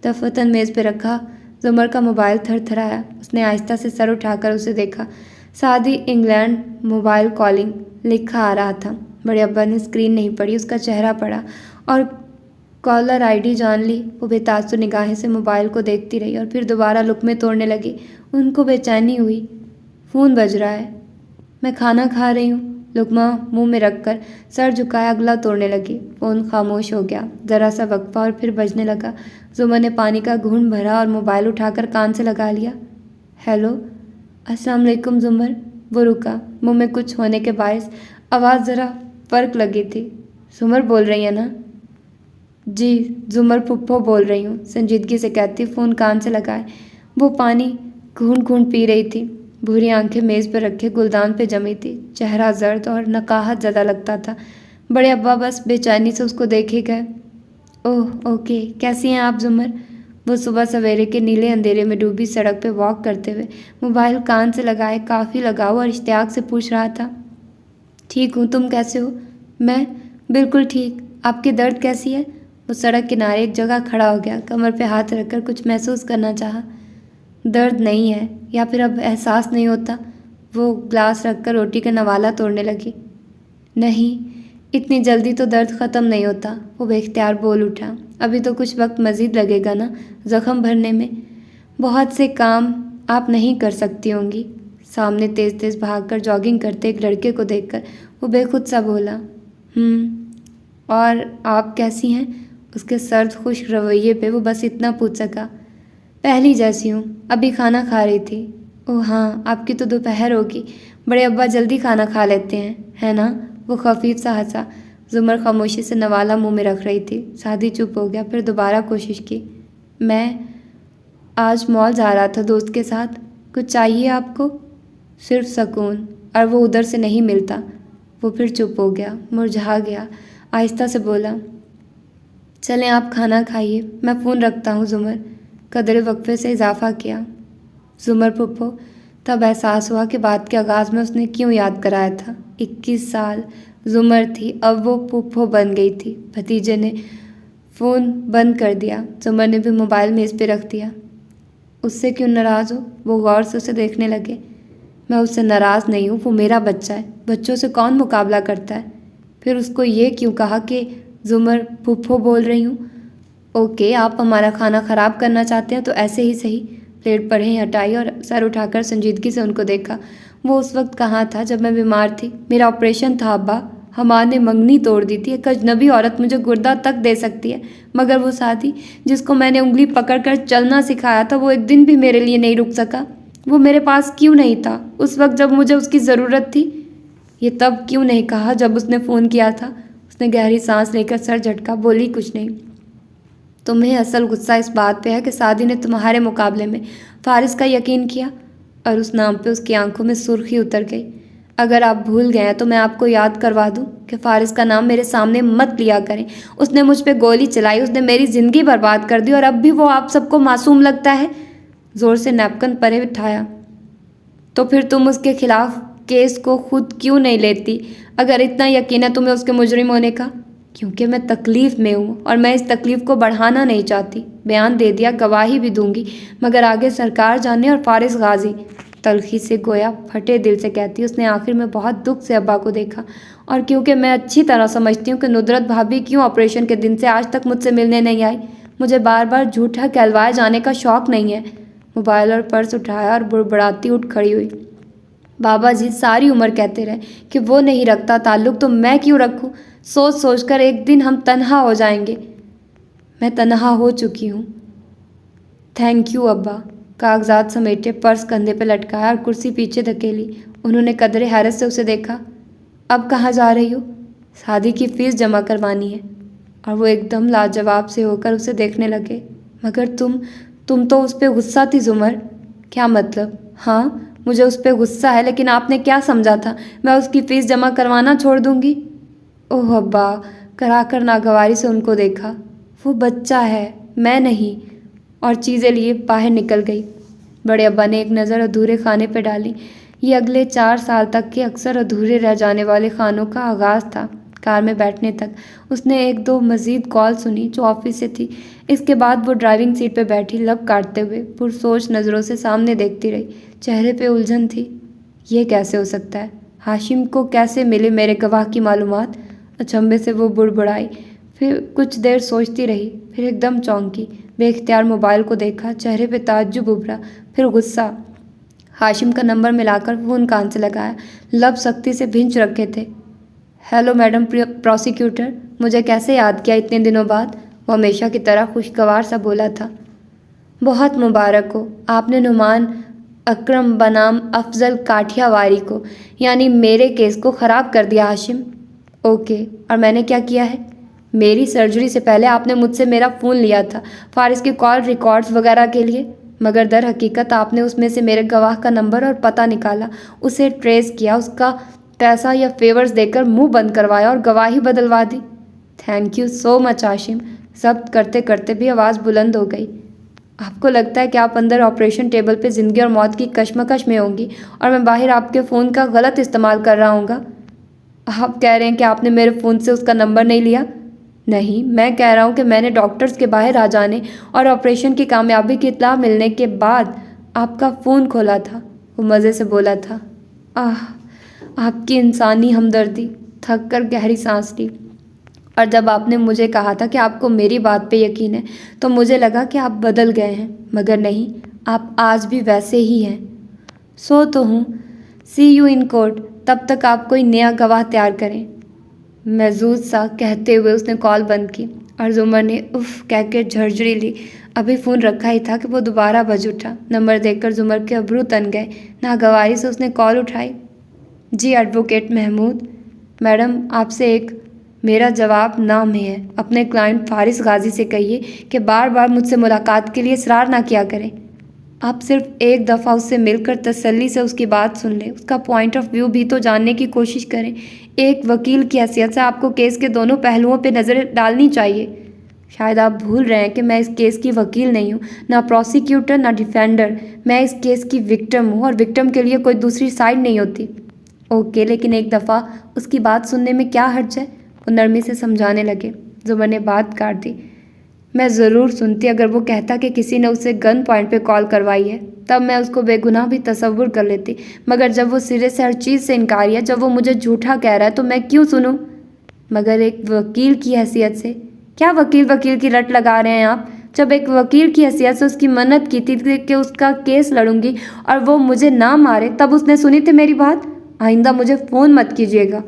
दफतन मेज़ पे रखा ज़ुमर का मोबाइल थरथराया। उसने आहिस्ता से सर उठाकर उसे देखा। सादी इंग्लैंड मोबाइल कॉलिंग लिखा आ रहा था। बड़े अब्बा ने स्क्रीन नहीं पढ़ी, उसका चेहरा पढ़ा और कॉलर आईडी जान ली। वो बेतासुर निगाहें से मोबाइल को देखती रही और फिर दोबारा लुक़्मे तोड़ने लगी। उनको बेचैनी हुई। फ़ोन बज रहा है। मैं खाना खा रही हूँ। लुक़मा मुंह में रखकर सर झुकाया, अगला तोड़ने लगी। फ़ोन खामोश हो गया। ज़रा सा वक्फा और फिर बजने लगा। ज़ुमर ने पानी का घूंट भरा और मोबाइल उठाकर कान से लगा लिया। हेलो, अस्सलाम वालेकुम ज़ुमर। वो रुका। मुंह में कुछ होने के बायस आवाज़ ज़रा फ़र्क लगी थी। ज़ुमर बोल रही है ना? जी, ज़ुमर फुप्पो बोल रही हूँ, संजीदगी से कहती फ़ोन कान से लगाए। वो पानी घूंट घूंट पी रही थी। भूरी आंखें मेज़ पर रखे गुलदान पे जमी थी। चेहरा जर्द और नकाहत ज़्यादा लगता था। बड़े अब्बा बस बेचैनी से उसको देखे गए। ओह, ओके, कैसी हैं आप ज़ुमर? वो सुबह सवेरे के नीले अंधेरे में डूबी सड़क पे वॉक करते हुए मोबाइल कान से लगाए काफ़ी लगाव और इश्तियाक से पूछ रहा था। ठीक हूँ, तुम कैसे हो? मैं बिल्कुल ठीक। आपकी दर्द कैसी है? वो सड़क किनारे एक जगह खड़ा हो गया, कमर पे हाथ रखकर कुछ महसूस करना चाहा। दर्द नहीं है, या फिर अब एहसास नहीं होता? वो ग्लास रखकर रोटी का नवाला तोड़ने लगी। नहीं, इतनी जल्दी तो दर्द ख़त्म नहीं होता। वो बेख्तियार बोल उठा। अभी तो कुछ वक्त मज़ीद लगेगा ना ज़ख्म भरने में। बहुत से काम आप नहीं कर सकती होंगी। सामने तेज़ तेज़ भागकर जॉगिंग करते एक लड़के को देखकर वो बेखुद सा बोला। और आप कैसी हैं? उसके सर्द खुश्क रवैये पे वो बस इतना पूछ सका। पहली जैसी हूँ, अभी खाना खा रही थी। ओह हाँ, आपकी तो दोपहर होगी। बड़े अब्बा जल्दी खाना खा लेते हैं, है ना? वो खफीफ सा हंसा। ज़ुमर खामोशी से नवाला मुंह में रख रही थी। सादी चुप हो गया, फिर दोबारा कोशिश की। मैं आज मॉल जा रहा था दोस्त के साथ। कुछ चाहिए आपको? सिर्फ सुकून, और वो उधर से नहीं मिलता। वो फिर चुप हो गया, मुरझा गया। आहिस्ता से बोला, चलें आप खाना खाइए, मैं फ़ोन रखता हूँ। ज़ुमर कदरे वक्फे से इजाफा किया। ज़ुमर फुप्पो। तब एहसास हुआ कि बात के आगाज़ में उसने क्यों याद कराया था। 21 साल ज़ुमर थी, अब वो फुप्पो बन गई थी। भतीजे ने फ़ोन बंद कर दिया। ज़ुमर ने भी मोबाइल मेज़ पे रख दिया। उससे क्यों नाराज़ हो? वो गौर से उसे देखने लगे। मैं उससे नाराज़ नहीं हूँ, वो मेरा बच्चा है। बच्चों से कौन मुकाबला करता है? फिर उसको ये क्यों कहा कि ज़ुमर फुप्पो बोल रही हूँ? ओके, आप हमारा खाना ख़राब करना चाहते हैं तो ऐसे ही सही। प्लेट पढ़े हटाई और सर उठाकर संजीदगी से उनको देखा। वो उस वक्त कहाँ था जब मैं बीमार थी? मेरा ऑपरेशन था अब्बा। हमार ने मंगनी तोड़ दी थी। एक अजनबी औरत मुझे गुर्दा तक दे सकती है, मगर वो साथी जिसको मैंने उंगली पकड़कर चलना सिखाया था, वो एक दिन भी मेरे लिए नहीं रुक सका। वो मेरे पास क्यों नहीं था उस वक्त जब मुझे उसकी ज़रूरत थी? ये तब क्यों नहीं कहा जब उसने फ़ोन किया था? उसने गहरी सांस लेकर सर झटका, बोली कुछ नहीं। तुम्हें असल गुस्सा इस बात पे है कि सादी ने तुम्हारे मुकाबले में फारिस का यकीन किया। और उस नाम पे उसकी आंखों में सुर्खी उतर गई। اگر آپ بھول گئے ہیں تو میں آپ کو یاد کروا دوں کہ فارس کا نام میرے سامنے مت لیا کریں. اس نے مجھ پہ گولی چلائی، اس نے میری زندگی برباد کر دی، اور اب بھی وہ آپ سب کو معصوم لگتا ہے. زور سے نیپکن پرے اٹھایا. تو پھر تم اس کے خلاف کیس کو خود کیوں نہیں لیتی اگر اتنا یقین ہے تمہیں اس کے مجرم ہونے کا؟ کیونکہ میں تکلیف میں ہوں اور میں اس تکلیف کو بڑھانا نہیں چاہتی. بیان دے دیا، گواہی بھی دوں گی، مگر آگے سرکار جانے اور فارس غازی. تلخی سے گویا پھٹے دل سے کہتی. اس نے آخر میں بہت دکھ سے ابا کو دیکھا. اور کیونکہ میں اچھی طرح سمجھتی ہوں کہ ندرت بھابھی کیوں آپریشن کے دن سے آج تک مجھ سے ملنے نہیں آئی، مجھے بار بار جھوٹا کہلوائے جانے کا شوق نہیں ہے. موبائل اور پرس اٹھایا اور بڑبڑاتی اٹھ کھڑی ہوئی. بابا جی ساری عمر کہتے رہے کہ وہ نہیں رکھتا تعلق تو میں کیوں رکھوں. سوچ سوچ کر ایک دن ہم تنہا ہو جائیں گے. میں تنہا ہو چکی ہوں. تھینک یو ابا. کاغذات سمیٹے، پرس کندھے پہ لٹکایا اور کرسی پیچھے دھکیلی. انہوں نے قدرے حیرت سے اسے دیکھا. اب کہاں جا رہی ہو؟ شادی کی فیس جمع کروانی ہے. اور وہ ایک دم لاجواب سے ہو کر اسے دیکھنے لگے. مگر تم تو اس پہ غصہ تھی زمر. کیا مطلب؟ ہاں مجھے اس پہ غصہ ہے، لیکن آپ نے کیا سمجھا تھا میں اس کی فیس جمع کروانا چھوڑ دوں گی؟ اوہ ابا. کرا کر ناگواری سے ان کو دیکھا. وہ بچہ ہے، میں نہیں. اور چیزیں لیے باہر نکل گئی. بڑے ابا نے ایک نظر ادھورے خانے پہ ڈالی. یہ اگلے 4 سال تک کے اکثر ادھورے رہ جانے والے خانوں کا آغاز تھا. کار میں بیٹھنے تک اس نے 1-2 مزید کال سنی جو آفس سے تھی. اس کے بعد وہ ڈرائیونگ سیٹ پہ بیٹھی لب کاٹتے ہوئے پرسوچ نظروں سے سامنے دیکھتی رہی. چہرے پہ الجھن تھی. یہ کیسے ہو سکتا ہے؟ ہاشم کو کیسے ملے میرے گواہ کی معلومات؟ اچنبھے سے وہ بڑبڑائی. پھر کچھ دیر سوچتی رہی، پھر ایک دم چونکی. بے اختیار موبائل کو دیکھا. چہرے پہ تعجب ابھرا، پھر غصہ. ہاشم کا نمبر ملا کر فون کان سے لگایا. لب سختی سے بھنچ رکھے تھے. ہیلو میڈم پروسیکیوٹر، مجھے کیسے یاد کیا اتنے دنوں بعد؟ وہ ہمیشہ کی طرح خوشگوار سا بولا تھا. بہت مبارک ہو. آپ نے نعمان اکرم بنام افضل کاٹھیا واری کو، یعنی میرے کیس کو خراب کر دیا ہاشم. اوکے، اور میں نے کیا کیا ہے؟ میری سرجری سے پہلے آپ نے مجھ سے میرا فون لیا تھا فارس کے کال ریکارڈز وغیرہ کے لیے، مگر در حقیقت آپ نے اس میں سے میرے گواہ کا نمبر اور پتہ نکالا، اسے ٹریس کیا، اس کا پیسہ یا فیورز دے کر منہ بند کروایا اور گواہی بدلوا دی. تھینک یو سو مچ ہاشم. ضبط کرتے کرتے بھی آواز بلند ہو گئی. آپ کو لگتا ہے کہ آپ اندر آپریشن ٹیبل پہ زندگی اور موت کی کشمکش میں ہوں گی اور میں باہر آپ کے فون کا غلط استعمال کر رہا ہوں گا؟ آپ کہہ رہے ہیں کہ آپ نے میرے فون سے اس کا نمبر نہیں لیا؟ نہیں، میں کہہ رہا ہوں کہ میں نے ڈاکٹرز کے باہر آ جانے اور آپریشن کی کامیابی کی اطلاع ملنے کے بعد آپ کا فون کھولا تھا. وہ مزے سے بولا تھا. آپ کی انسانی ہمدردی. تھک کر گہری سانس لی. اور جب آپ نے مجھے کہا تھا کہ آپ کو میری بات پہ یقین ہے تو مجھے لگا کہ آپ بدل گئے ہیں، مگر نہیں، آپ آج بھی ویسے ہی ہیں. سو تو ہوں. سی یو ان کورٹ. تب تک آپ کوئی نیا گواہ تیار کریں. محظوظ سا کہتے ہوئے اس نے کال بند کی اور زمر نے اف کہہ کے جھرجھری لی. ابھی فون رکھا ہی تھا کہ وہ دوبارہ بج اٹھا. نمبر دیکھ کر زمر کے ابرو تن گئے. ناگواری سے اس نے کال اٹھائی. جی ایڈوکیٹ محمود. میڈم آپ سے میرا جواب نام ہے. اپنے کلائنٹ فارس غازی سے کہیے کہ بار بار مجھ سے ملاقات کے لیے اصرار نہ کیا کریں. آپ صرف ایک دفعہ اس سے مل کر تسلی سے اس کی بات سن لیں، اس کا پوائنٹ آف ویو بھی تو جاننے کی کوشش کریں. ایک وکیل کی حیثیت سے آپ کو کیس کے دونوں پہلوؤں پہ نظر ڈالنی چاہیے. شاید آپ بھول رہے ہیں کہ میں اس کیس کی وکیل نہیں ہوں، نہ پروسیکیوٹر نہ ڈیفینڈر. میں اس کیس کی وکٹم ہوں اور وکٹم کے لیے کوئی دوسری سائڈ نہیں ہوتی. اوکے، لیکن ایک دفعہ اس کی بات سننے میں کیا حرج ہے؟ وہ نرمی سے سمجھانے لگے. زمر نے بات کاٹ دی. میں ضرور سنتی اگر وہ کہتا کہ کسی نے اسے گن پوائنٹ پہ کال کروائی ہے، تب میں اس کو بے گناہ بھی تصور کر لیتی. مگر جب وہ سرے سے ہر چیز سے انکاری ہے، جب وہ مجھے جھوٹا کہہ رہا ہے تو میں کیوں سنوں؟ مگر ایک وکیل کی حیثیت سے. کیا وکیل کی رٹ لگا رہے ہیں آپ؟ جب ایک وکیل کی حیثیت سے اس کی منت کی تھی کہ اس کا کیس لڑوں گی اور وہ مجھے نہ مارے، تب اس نے سنی تھی میری بات. آئندہ مجھے فون مت کیجیے گا.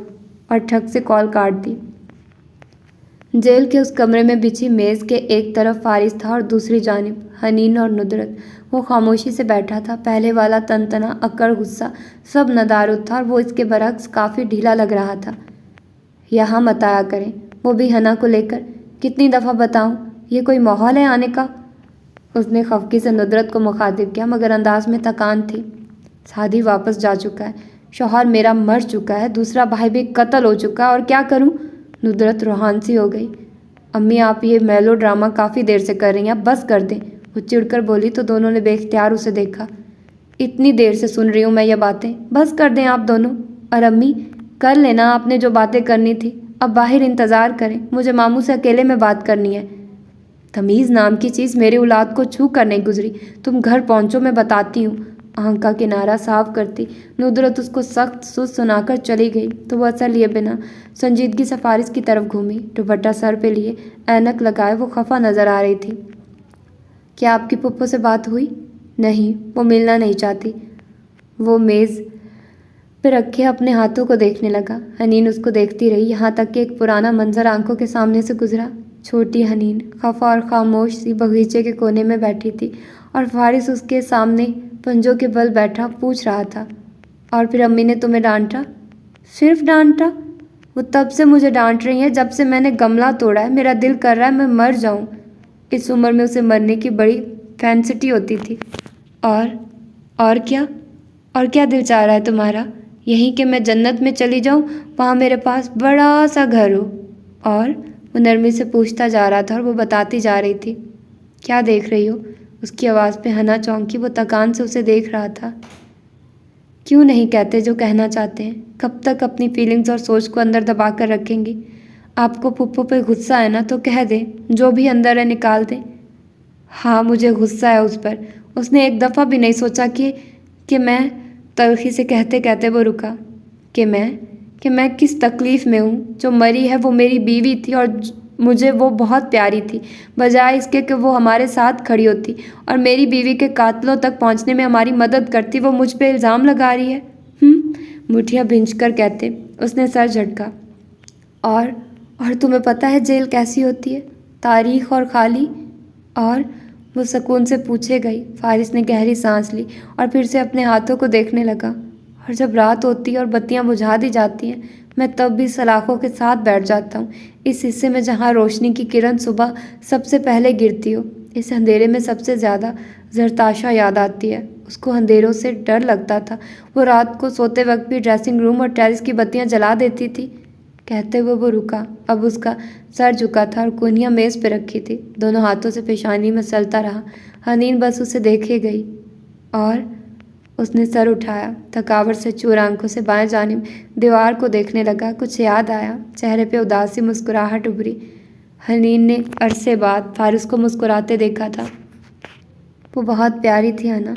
اور ٹھک سے کال کاٹ دی. جیل کے اس کمرے میں بچھی میز کے ایک طرف فارس تھا اور دوسری جانب حنین اور ندرت. وہ خاموشی سے بیٹھا تھا. پہلے والا تنتنا، اکڑ، غصہ سب ندارد تھا اور وہ اس کے برعکس کافی ڈھیلا لگ رہا تھا. یہاں مت آیا کریں. وہ بھی حنا کو لے کر. کتنی دفعہ بتاؤں، یہ کوئی ماحول ہے آنے کا؟ اس نے خفگی سے ندرت کو مخاطب کیا، مگر انداز میں تھکان تھی. سادھی واپس جا چکا ہے. शौहर मेरा मर चुका है, दूसरा भाई भी कत्ल हो चुका है, और क्या करूं? नुदरत रूहान सी हो गई। अम्मी आप ये मेलो ड्रामा काफ़ी देर से कर रही हैं, अब बस कर दें, वो चिढ़कर बोली तो दोनों ने बेख्तियार उसे देखा। इतनी देर से सुन रही हूँ मैं ये बातें, बस कर दें आप दोनों। और अम्मी कर लेना आपने जो बातें करनी थी, अब बाहर इंतज़ार करें, मुझे मामू से अकेले में बात करनी है। तमीज़ नाम की चीज़ मेरी औलाद को छू कर नहीं गुजरी, तुम घर पहुँचो मैं बताती हूँ। आंख का किनारा साफ करती नुदरत उसको सख्त सुस्त सुनाकर चली गई तो वह असर लिए बिना संजीदगी से फारिस की तरफ घूमी। दुपट्टा सर पे लिए ऐनक लगाए वो खफा नज़र आ रही थी। क्या आपकी पुप्पो से बात हुई? नहीं, वो मिलना नहीं चाहती। वो मेज़ पे रखे अपने हाथों को देखने लगा। हनीन उसको देखती रही, यहाँ तक कि एक पुराना मंजर आंखों के सामने से गुजरा। छोटी हनीन खफा और खामोश सी बगीचे के कोने में बैठी थी और फारिस उसके सामने पंजों के बल बैठा पूछ रहा था, और फिर अम्मी ने तुम्हें डांटा? सिर्फ डांटा? वो तब से मुझे डांट रही हैं जब से मैंने गमला तोड़ा है, मेरा दिल कर रहा है मैं मर जाऊं। इस उम्र में उसे मरने की बड़ी फैंसिटी होती थी। और क्या? और क्या दिल चाह रहा है तुम्हारा? यहीं कि मैं जन्नत में चली जाऊं, वहाँ मेरे पास बड़ा सा घर हो। और वो नरमी से पूछता जा रहा था और वो बताती जा रही थी। क्या देख रही हो? उसकी आवाज़ पे हना चौंकी, वो तकान से उसे देख रहा था। क्यों नहीं कहते जो कहना चाहते हैं? कब तक अपनी फीलिंग्स और सोच को अंदर दबा कर रखेंगी? आपको पुप्पो पे गुस्सा है ना तो कह दें, जो भी अंदर है निकाल दें। हाँ मुझे गुस्सा है उस पर। उसने एक दफ़ा भी नहीं सोचा कि मैं तल्खी से कहते कहते वो रुका। कि मैं किस तकलीफ़ में हूँ। जो मरी है वो मेरी बीवी थी और मुझे वो बहुत प्यारी थी, बजाय इसके कि वो हमारे साथ खड़ी होती और मेरी बीवी के कातलों तक पहुँचने में हमारी मदद करती, वो मुझ पे इल्ज़ाम लगा रही है। मुठियाँ भींचकर कहते उसने सर झटका। और तुम्हें पता है जेल कैसी होती है? तारीख और खाली। और वो सुकून से पूछे गई। फारिस ने गहरी सांस ली और फिर से अपने हाथों को देखने लगा। और जब रात होती है और बत्तियां बुझा दी जाती हैं, मैं तब भी सलाखों के साथ बैठ जाता हूँ, इस हिस्से में जहाँ रोशनी की किरण सुबह सबसे पहले गिरती हो। इस अंधेरे में सबसे ज़्यादा जरताशा याद आती है। उसको अंधेरों से डर लगता था। वो रात को सोते वक्त भी ड्रेसिंग रूम और टेरेस की बत्तियां जला देती थी। कहते हुए वो रुका। अब उसका सर झुका था और कोनियाँ मेज़ पे रखी थी। दोनों हाथों से पेशानी में सलता रहा। हनीन बस उसे देखे गई और उसने सर उठाया। थकावट से चूर आंखों से बाएं जानिब दीवार को देखने लगा। कुछ याद आया। चेहरे पे उदासी मुस्कुराहट उभरी। हनीन ने अरसे बाद फारिस को मुस्कुराते देखा था। वो बहुत प्यारी थी हना।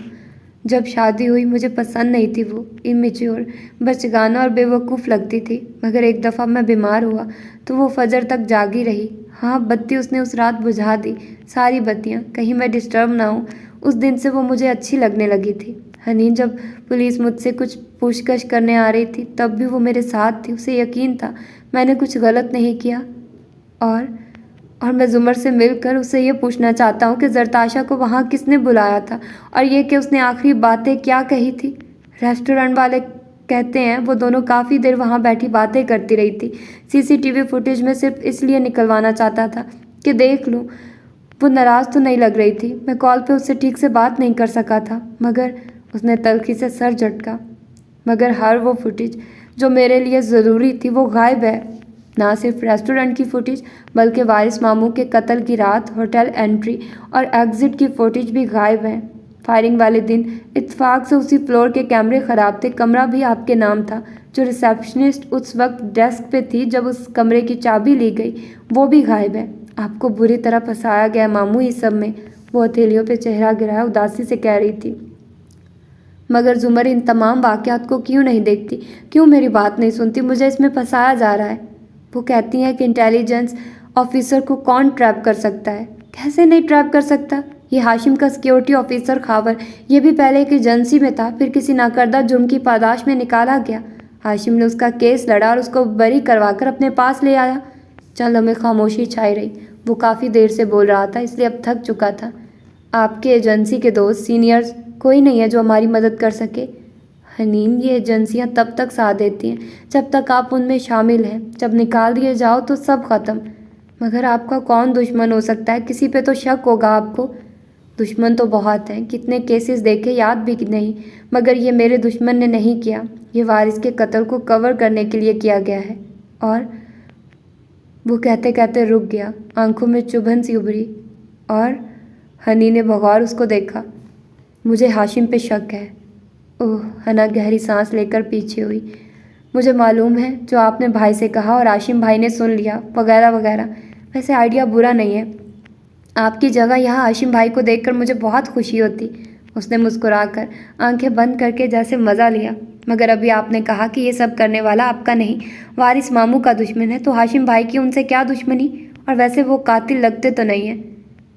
जब शादी हुई मुझे पसंद नहीं थी। वो इमेच्योर, बचगाना और बेवकूफ़ लगती थी। मगर एक दफ़ा मैं बीमार हुआ तो वो फजर तक जागी रही। हाँ, बत्ती उसने उस रात बुझा दी, सारी बत्तियाँ, कहीं मैं डिस्टर्ब ना हूँ। उस दिन से वो मुझे अच्छी लगने लगी थी। हनीन जब पुलिस मुझसे कुछ पूछताछ करने आ रही थी तब भी वो मेरे साथ थी। उसे यकीन था मैंने कुछ गलत नहीं किया। और मैं जुमर से मिलकर उससे ये पूछना चाहता हूँ कि जरताशा को वहाँ किसने बुलाया था, और ये कि उसने आखिरी बातें क्या कही थी। रेस्टोरेंट वाले कहते हैं वो दोनों काफ़ी देर वहाँ बैठी बातें करती रही थी। सीसीटीवी फुटेज में सिर्फ इसलिए निकलवाना चाहता था कि देख लूँ वो नाराज़ तो नहीं लग रही थी। मैं कॉल पे उससे ठीक से बात नहीं कर सका था। मगर उसने तल्खी से सर झटका। मगर हर वो फुटेज जो मेरे लिए ज़रूरी थी वो गायब है। ना सिर्फ रेस्टोरेंट की फुटेज बल्कि वारिस मामू के कत्ल की रात, होटल एंट्री और एग्ज़िट की फुटेज भी गायब हैं। फायरिंग वाले दिन इत्तेफाक से उसी फ्लोर के कैमरे ख़राब थे। कमरा भी आपके नाम था। जो रिसेप्शनिस्ट उस वक्त डेस्क पे थी जब उस कमरे की चाबी ली गई, वो भी गायब है। आपको बुरी तरह फंसाया गया मामू इस सब में। वो हथेलियों पे चेहरा गिराया उदासी से कह रही थी। मगर जुमर इन तमाम वाक़यात को क्यों नहीं देखती? क्यों मेरी बात नहीं सुनती? मुझे इसमें फंसाया जा रहा है। वो कहती हैं कि इंटेलिजेंस ऑफिसर को कौन ट्रैप कर सकता है? कैसे नहीं ट्रैप कर सकता? ये हाशिम का सिक्योरिटी ऑफिसर खावर, ये भी पहले एक एजेंसी में था, फिर किसी नाकर्दा जुर्म की पादाश में निकाला गया। हाशिम ने उसका केस लड़ा और उसको बरी करवाकर अपने पास ले आया। चंद लम्हे खामोशी छाई रही। वो काफ़ी देर से बोल रहा था, इसलिए अब थक चुका था। आपके एजेंसी के दोस्त सीनियर्स कोई नहीं है जो हमारी मदद कर सके? हनीन, ये एजेंसियां तब तक साथ देती हैं जब तक आप उनमें शामिल हैं। जब निकाल दिए जाओ तो सब ख़त्म। मगर आपका कौन दुश्मन हो सकता है? किसी पे तो शक होगा आपको। دشمن تو بہت ہیں، کتنے کیسز دیکھے یاد بھی نہیں، مگر یہ میرے دشمن نے نہیں کیا، یہ وارث کے قتل کو کور کرنے کے لیے کیا گیا ہے۔ اور وہ کہتے کہتے رک گیا، آنکھوں میں چبھن سی ابھری، اور ہنی نے بغور اس کو دیکھا۔ مجھے ہاشم پہ شک ہے۔ اوہ، ہنا گہری سانس لے کر پیچھے ہوئی۔ مجھے معلوم ہے جو آپ نے بھائی سے کہا اور ہاشم بھائی نے سن لیا، وغیرہ وغیرہ۔ ویسے آئیڈیا برا نہیں ہے، آپ کی جگہ یہاں ہاشم بھائی کو دیکھ کر مجھے بہت خوشی ہوتی۔ اس نے مسکرا کر آنکھیں بند کر کے جیسے مزہ لیا۔ مگر ابھی آپ نے کہا کہ یہ سب کرنے والا آپ کا نہیں، وارث ماموں کا دشمن ہے، تو ہاشم بھائی کی ان سے کیا دشمنی؟ اور ویسے وہ قاتل لگتے تو نہیں ہیں۔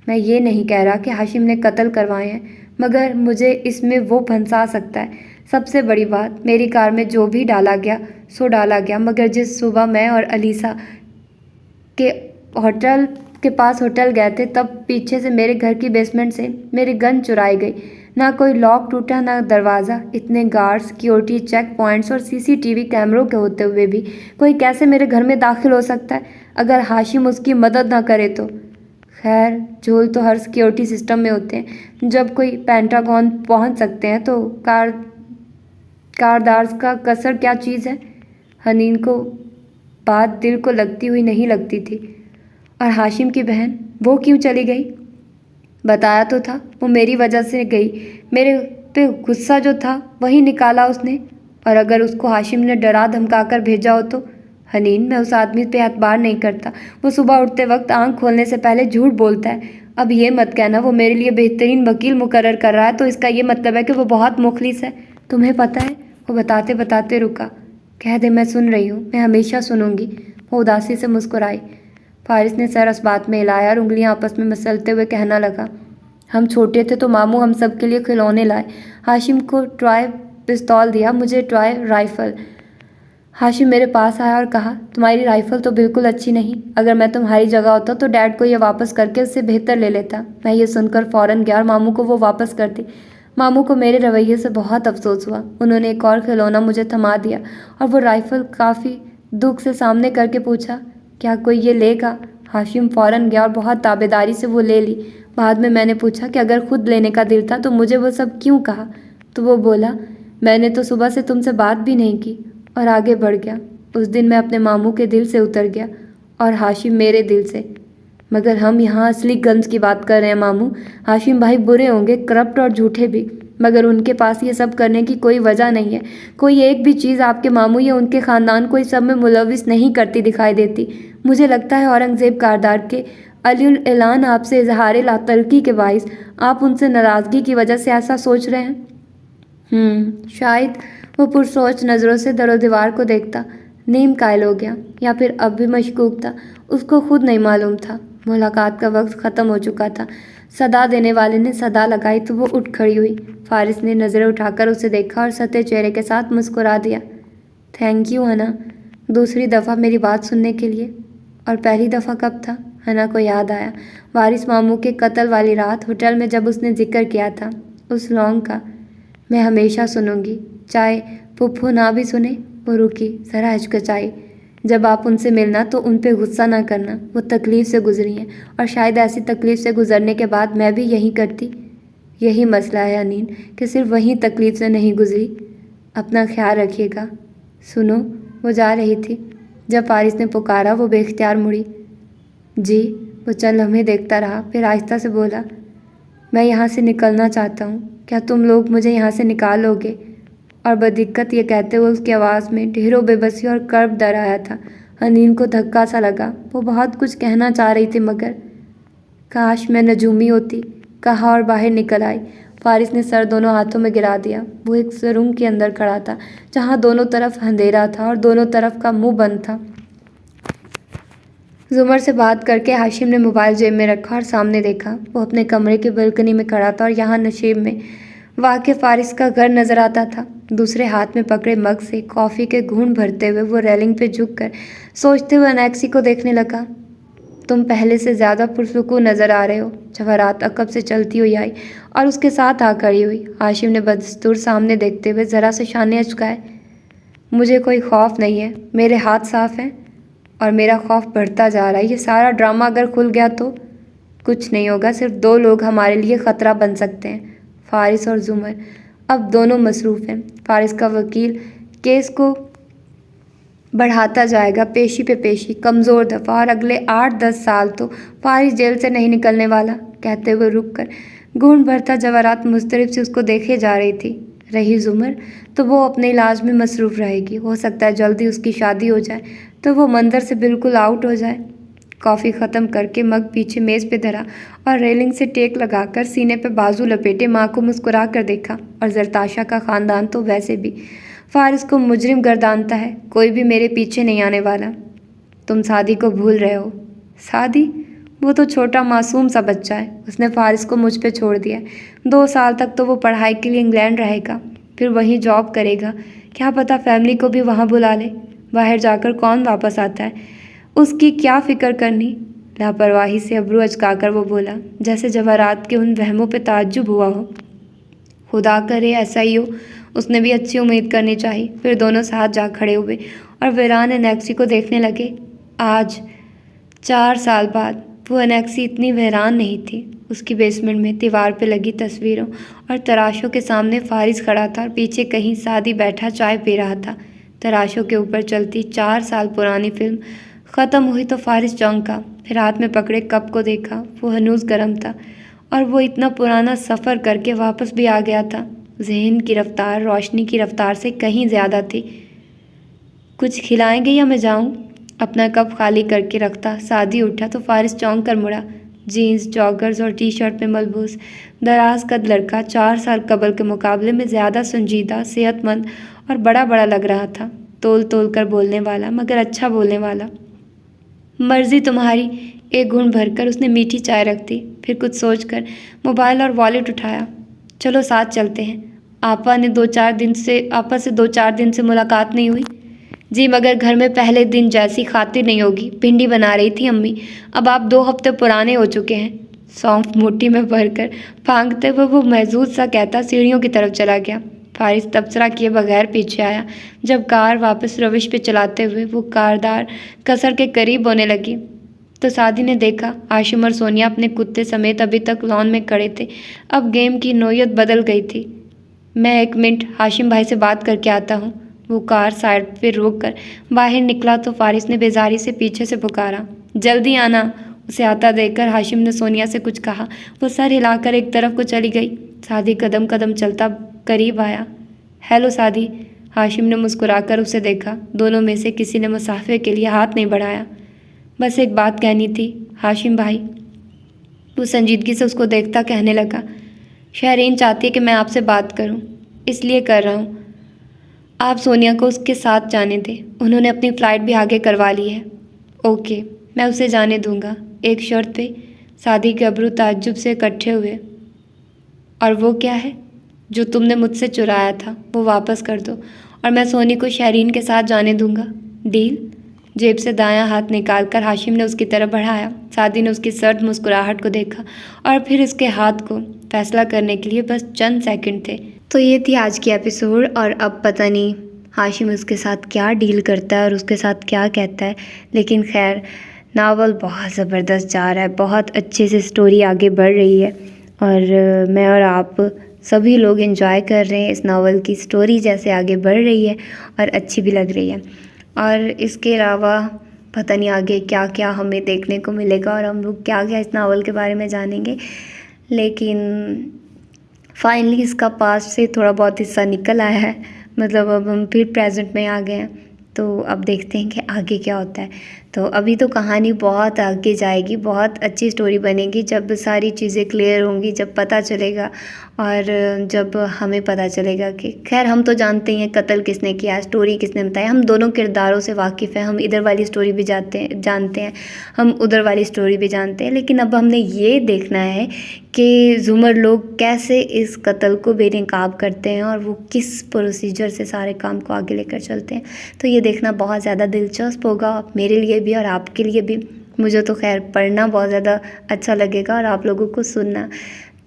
میں یہ نہیں کہہ رہا کہ ہاشم نے قتل کروائے ہیں، مگر مجھے اس میں وہ پھنسا سکتا ہے۔ سب سے بڑی بات، میری کار میں جو بھی ڈالا گیا سو ڈالا گیا، مگر جس صبح میں اور علیسا کے ہوٹل کے پاس ہوٹل گئے تھے، تب پیچھے سے میرے گھر کی بیسمنٹ سے میری گن چرائی گئی۔ نہ کوئی لاک ٹوٹا، نہ دروازہ۔ اتنے گارڈ، سیکیورٹی چیک پوائنٹس اور CCTV کیمروں کے ہوتے ہوئے بھی کوئی کیسے میرے گھر میں داخل ہو سکتا ہے، اگر ہاشم اس کی مدد نہ کرے تو؟ خیر، جھول تو ہر سیکیورٹی سسٹم میں ہوتے ہیں۔ جب کوئی پینٹاگون پہنچ سکتے ہیں تو کاردارز کا کثر کیا چیز ہے؟ حنین کو بات دل کو لگتی ہوئی نہیں لگتی تھی۔ اور ہاشم کی بہن، وہ کیوں چلی گئی؟ بتایا تو تھا، وہ میری وجہ سے گئی۔ میرے پہ غصہ جو تھا وہی نکالا اس نے۔ اور اگر اس کو ہاشم نے ڈرا دھمکا کر بھیجا ہو تو؟ حنین، میں اس آدمی پہ اعتبار نہیں کرتا، وہ صبح اٹھتے وقت آنکھ کھولنے سے پہلے جھوٹ بولتا ہے۔ اب یہ مت کہنا وہ میرے لیے بہترین وکیل مقرر کر رہا ہے تو اس کا یہ مطلب ہے کہ وہ بہت مخلص ہے۔ تمہیں پتہ ہے؟ وہ بتاتے بتاتے رکا۔ کہہ دے میں سن رہی ہوں، میں ہمیشہ سنوں گی۔ وہ اداسی سے مسکرائی۔ فارس نے سر اس بات میں ہلایا اور انگلیاں آپس میں مسلتے ہوئے کہنا لگا، ہم چھوٹے تھے تو ماموں ہم سب کے لیے کھلونے لائے۔ ہاشم کو ٹوائے پستول دیا، مجھے ٹوائے رائفل۔ ہاشم میرے پاس آیا اور کہا، تمہاری رائفل تو بالکل اچھی نہیں، اگر میں تمہاری جگہ ہوتا تو ڈیڈ کو یہ واپس کر کے اس سے بہتر لے لیتا۔ میں یہ سن کر فوراً گیا اور ماموں کو وہ واپس کر دی۔ ماموں کو میرے رویے سے بہت افسوس ہوا، انہوں نے ایک اور کھلونا مجھے تھما دیا اور وہ رائفل کافی دکھ سے سامنے کر کے پوچھا، کیا کوئی یہ لے گا؟ ہاشم فوراً گیا اور بہت تابیداری سے وہ لے لی۔ بعد میں نے پوچھا کہ اگر خود لینے کا دل تھا تو مجھے وہ سب کیوں کہا؟ تو وہ بولا، میں نے تو صبح سے تم سے بات بھی نہیں کی، اور آگے بڑھ گیا۔ اس دن میں اپنے ماموں کے دل سے اتر گیا اور ہاشم میرے دل سے۔ مگر ہم یہاں اصلی گنز کی بات کر رہے ہیں ماموں۔ ہاشم بھائی برے ہوں گے، کرپٹ اور جھوٹے بھی، مگر ان کے پاس یہ سب کرنے کی کوئی وجہ نہیں ہے۔ کوئی ایک بھی چیز آپ کے ماموں یا ان کے خاندان کو اس سب میں ملوث نہیں کرتی دکھائی دیتی۔ مجھے لگتا ہے اورنگزیب کاردار کے علی الاعلان آپ سے اظہار لا تلقی کے باعث آپ ان سے ناراضگی کی وجہ سے ایسا سوچ رہے ہیں۔ شاید۔ وہ پرسوچ نظروں سے در و دیوار کو دیکھتا، نیم قائل ہو گیا، یا پھر اب بھی مشکوک تھا، اس کو خود نہیں معلوم تھا۔ ملاقات کا وقت ختم ہو چکا تھا۔ صدا دینے والے نے صدا لگائی تو وہ اٹھ کھڑی ہوئی۔ فارس نے نظریں اٹھا کر اسے دیکھا اور سطح چہرے کے ساتھ مسکرا دیا۔ تھینک یو ہنا، دوسری دفعہ میری بات سننے کے لیے۔ اور پہلی دفعہ کب تھا؟ ہنا کو یاد آیا، وارث ماموں کے قتل والی رات ہوٹل میں جب اس نے ذکر کیا تھا اس لونگ کا۔ میں ہمیشہ سنوں گی، چاہے پھپھو نہ بھی سنے۔ وہ رکی، ذرا ہچکچائی۔ جب آپ ان سے ملنا تو ان پہ غصہ نہ کرنا، وہ تکلیف سے گزری ہیں، اور شاید ایسی تکلیف سے گزرنے کے بعد میں بھی یہی کرتی۔ یہی مسئلہ ہے انین، کہ صرف وہی تکلیف سے نہیں گزری۔ اپنا خیال رکھیے گا۔ سنو، وہ جا رہی تھی جب فارس نے پکارا۔ وہ بے اختیار مڑی۔ جی؟ وہ چند لمحے دیکھتا رہا، پھر آہستہ سے بولا، میں یہاں سے نکلنا چاہتا ہوں، کیا تم لوگ مجھے یہاں سے نکالو گے؟ اور بدقت یہ کہتے ہوئے اس کی آواز میں ڈھیروں بے بسی اور کرب ڈر آیا تھا۔ انین کو دھکا سا لگا، وہ بہت کچھ کہنا چاہ رہی تھی، مگر کاش میں نجومی ہوتی، کہا اور باہر نکل آئی۔ فارس نے سر دونوں ہاتھوں میں گرا دیا۔ وہ ایک سرنگ کے اندر کھڑا تھا جہاں دونوں طرف اندھیرا تھا اور دونوں طرف کا منہ بند تھا۔ زمر سے بات کر کے ہاشم نے موبائل جیب میں رکھا اور سامنے دیکھا۔ وہ اپنے کمرے کی بالکنی میں کھڑا تھا اور یہاں نشیب میں واقع فارس کا گھر نظر آتا تھا۔ دوسرے ہاتھ میں پکڑے مگ سے کافی کے گھونٹ بھرتے ہوئے وہ ریلنگ پہ جھک کر سوچتے ہوئے انیکسی کو دیکھنے لگا۔ تم پہلے سے زیادہ پرسکون نظر آ رہے ہو۔ جواہرات عقب سے چلتی ہوئی آئی اور اس کے ساتھ آ کھڑی ہوئی۔ ہاشم نے بدستور سامنے دیکھتے ہوئے ذرا سے شانے اچکائے۔ مجھے کوئی خوف نہیں ہے، میرے ہاتھ صاف ہیں، اور میرا خوف بڑھتا جا رہا ہے۔ یہ سارا ڈرامہ اگر کھل گیا تو کچھ نہیں ہوگا، صرف 2 لوگ ہمارے لیے خطرہ بن سکتے ہیں، فارس اور زمر۔ اب دونوں مصروف ہیں۔ فارس کا وکیل کیس کو بڑھاتا جائے گا، پیشی پہ پیشی، کمزور دفعہ، اور اگلے 8-10 سال تو فارس جیل سے نہیں نکلنے والا۔ کہتے ہوئے رک کر گھونٹ بھرتا جواہرات مضطرب سے اس کو دیکھے جا رہی تھی۔ رہی زمر تو وہ اپنے علاج میں مصروف رہے گی، ہو سکتا ہے جلدی اس کی شادی ہو جائے تو وہ منظر سے بالکل آؤٹ ہو جائے۔ کافی ختم کر کے مگ پیچھے میز پہ دھرا اور ریلنگ سے ٹیک لگا کر سینے پہ بازو لپیٹے ماں کو مسکرا کر دیکھا۔ اور زرتاشا کا خاندان تو ویسے بھی فارس کو مجرم گردانتا ہے، کوئی بھی میرے پیچھے نہیں آنے والا۔ تم سعدی کو بھول رہے ہو۔ سعدی؟ وہ تو چھوٹا معصوم سا بچہ ہے، اس نے فارس کو مجھ پہ چھوڑ دیا ہے۔ 2 سال تک تو وہ پڑھائی کے لیے انگلینڈ رہے گا، پھر وہیں جاب کرے گا، کیا پتہ فیملی کو بھی وہاں بلا لے۔ باہر جا کر کون واپس آتا ہے، اس کی کیا فکر کرنی۔ لاپرواہی سے ابرو اچکا کر وہ بولا، جیسے جواہرات کے ان وہموں پہ تعجب ہوا ہو۔ خدا کرے ایسا ہی ہو، اس نے بھی اچھی امید کرنی چاہی۔ پھر دونوں ساتھ جا کھڑے ہوئے اور ویران انیکسی کو دیکھنے لگے۔ آج 4 سال بعد وہ انیکسی اتنی ویران نہیں تھی۔ اس کی بیسمنٹ میں دیوار پہ لگی تصویروں اور تراشوں کے سامنے فارس کھڑا تھا اور پیچھے کہیں سعدی بیٹھا چائے پی رہا تھا۔ تراشوں کے اوپر چلتی 4 سال پرانی فلم ختم ہوئی تو فارس چونکا، پھر ہاتھ میں پکڑے کپ کو دیکھا، وہ ہنوز گرم تھا اور وہ اتنا پرانا سفر کر کے واپس بھی آ گیا تھا۔ ذہن کی رفتار روشنی کی رفتار سے کہیں زیادہ تھی۔ کچھ کھلائیں گے یا میں جاؤں؟ اپنا کپ خالی کر کے رکھتا سعدی اٹھا تو فارس چونک کر مڑا۔ جینز، جاگرز اور ٹی شرٹ میں ملبوس دراز قد لڑکا 4 سال قبل کے مقابلے میں زیادہ سنجیدہ، صحت مند اور بڑا بڑا لگ رہا تھا، تول تول کر بولنے والا، مگر اچھا بولنے والا۔ مرضی تمہاری۔ ایک گھونٹ بھر کر اس نے میٹھی چائے رکھ دی، پھر کچھ سوچ کر موبائل اور والیٹ اٹھایا۔ چلو ساتھ چلتے ہیں۔ آپا سے 2-4 دن سے ملاقات نہیں ہوئی۔ جی مگر گھر میں پہلے دن جیسی خاطر نہیں ہوگی، بھنڈی بنا رہی تھی امی، اب آپ 2 ہفتے پرانے ہو چکے ہیں۔ سونف مٹھی میں بھر کر پھانکتے ہوئے وہ محظوظ سا کہتا سیڑھیوں کی طرف چلا گیا۔ فارس تبصرہ کیے بغیر پیچھے آیا۔ جب کار واپس روش پہ چلاتے ہوئے وہ کاردار قصر کے قریب ہونے لگی تو سعدی نے دیکھا ہاشم اور سونیا اپنے کتے سمیت ابھی تک لان میں کھڑے تھے۔ اب گیم کی نوعیت بدل گئی تھی۔ میں 1 منٹ ہاشم بھائی سے بات کر کے آتا ہوں۔ وہ کار سائڈ پہ روک کر باہر نکلا تو فارس نے بیزاری سے پیچھے سے پکارا، جلدی آنا۔ اسے آتا دیکھ کر ہاشم نے سونیا سے کچھ کہا، وہ سر ہلا کر ایک طرف کو چلی گئی۔ سعدی قدم قدم چلتا قریب آیا۔ Hello Saadi. ہاشم نے مسکرا کر اسے دیکھا۔ دونوں میں سے کسی نے مصافحے کے لیے ہاتھ نہیں بڑھایا۔ بس ایک بات کہنی تھی ہاشم بھائی، وہ سنجیدگی سے اس کو دیکھتا کہنے لگا، شہرین چاہتی ہے کہ میں آپ سے بات کروں، اس لیے کر رہا ہوں۔ آپ سونیا کو اس کے ساتھ جانے دیں، انہوں نے اپنی فلائٹ بھی آگے کروا لی ہے۔ اوکے، میں اسے جانے دوں گا، ایک شرط پہ۔ سعدی کے ابرو تعجب سے اکٹھے ہوئے۔ اور وہ کیا ہے؟ جو تم نے مجھ سے چرایا تھا وہ واپس کر دو اور میں سونی کو شہرین کے ساتھ جانے دوں گا، ڈیل؟ جیب سے دایاں ہاتھ نکال کر ہاشم نے اس کی طرف بڑھایا۔ سعدی نے اس کی سرد مسکراہٹ کو دیکھا اور پھر اس کے ہاتھ کو۔ فیصلہ کرنے کے لیے بس چند سیکنڈ تھے۔ تو یہ تھی آج کی ایپیسوڈ، اور اب پتہ نہیں ہاشم اس کے ساتھ کیا ڈیل کرتا ہے اور اس کے ساتھ کیا کہتا ہے، لیکن خیر ناول بہت زبردست جا رہا ہے، بہت اچھے سے سٹوری آگے بڑھ رہی ہے، اور میں اور آپ سبھی لوگ انجوائے کر رہے ہیں اس ناول کی سٹوری جیسے آگے بڑھ رہی ہے اور اچھی بھی لگ رہی ہے۔ اور اس کے علاوہ پتہ نہیں آگے کیا کیا ہمیں دیکھنے کو ملے گا اور ہم لوگ کیا کیا اس ناول کے بارے میں جانیں گے، لیکن فائنلی اس کا پاسٹ سے تھوڑا بہت حصہ نکل آیا ہے، مطلب اب ہم پھر پریزنٹ میں آ گئے ہیں، تو اب دیکھتے ہیں کہ آگے کیا ہوتا ہے۔ تو ابھی تو کہانی بہت آگے جائے گی، بہت اچھی سٹوری بنے گی جب ساری چیزیں کلیئر ہوں گی، جب پتہ چلے گا اور جب ہمیں پتہ چلے گا کہ خیر ہم تو جانتے ہیں قتل کس نے کیا، سٹوری کس نے بتائی، ہم دونوں کرداروں سے واقف ہیں، ہم ادھر والی سٹوری بھی جانتے ہیں، ہم ادھر والی سٹوری بھی جانتے ہیں، لیکن اب ہم نے یہ دیکھنا ہے کہ زمر لوگ کیسے اس قتل کو بے نقاب کرتے ہیں اور وہ کس پروسیجر سے سارے کام کو آگے لے کر چلتے ہیں۔ تو یہ دیکھنا بہت زیادہ دلچسپ ہوگا میرے لیے بھی اور آپ کے لیے بھی۔ مجھے تو خیر پڑھنا بہت زیادہ اچھا لگے گا اور آپ لوگوں کو سننا۔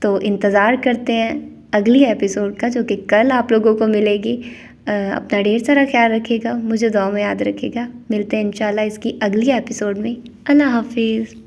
تو انتظار کرتے ہیں اگلی ایپیسوڈ کا جو کہ کل آپ لوگوں کو ملے گی۔ اپنا ڈھیر سارا خیال رکھیے گا، مجھے دعا میں یاد رکھیے گا۔ ملتے ہیں انشاءاللہ اس کی اگلی ایپیسوڈ میں۔ اللہ حافظ۔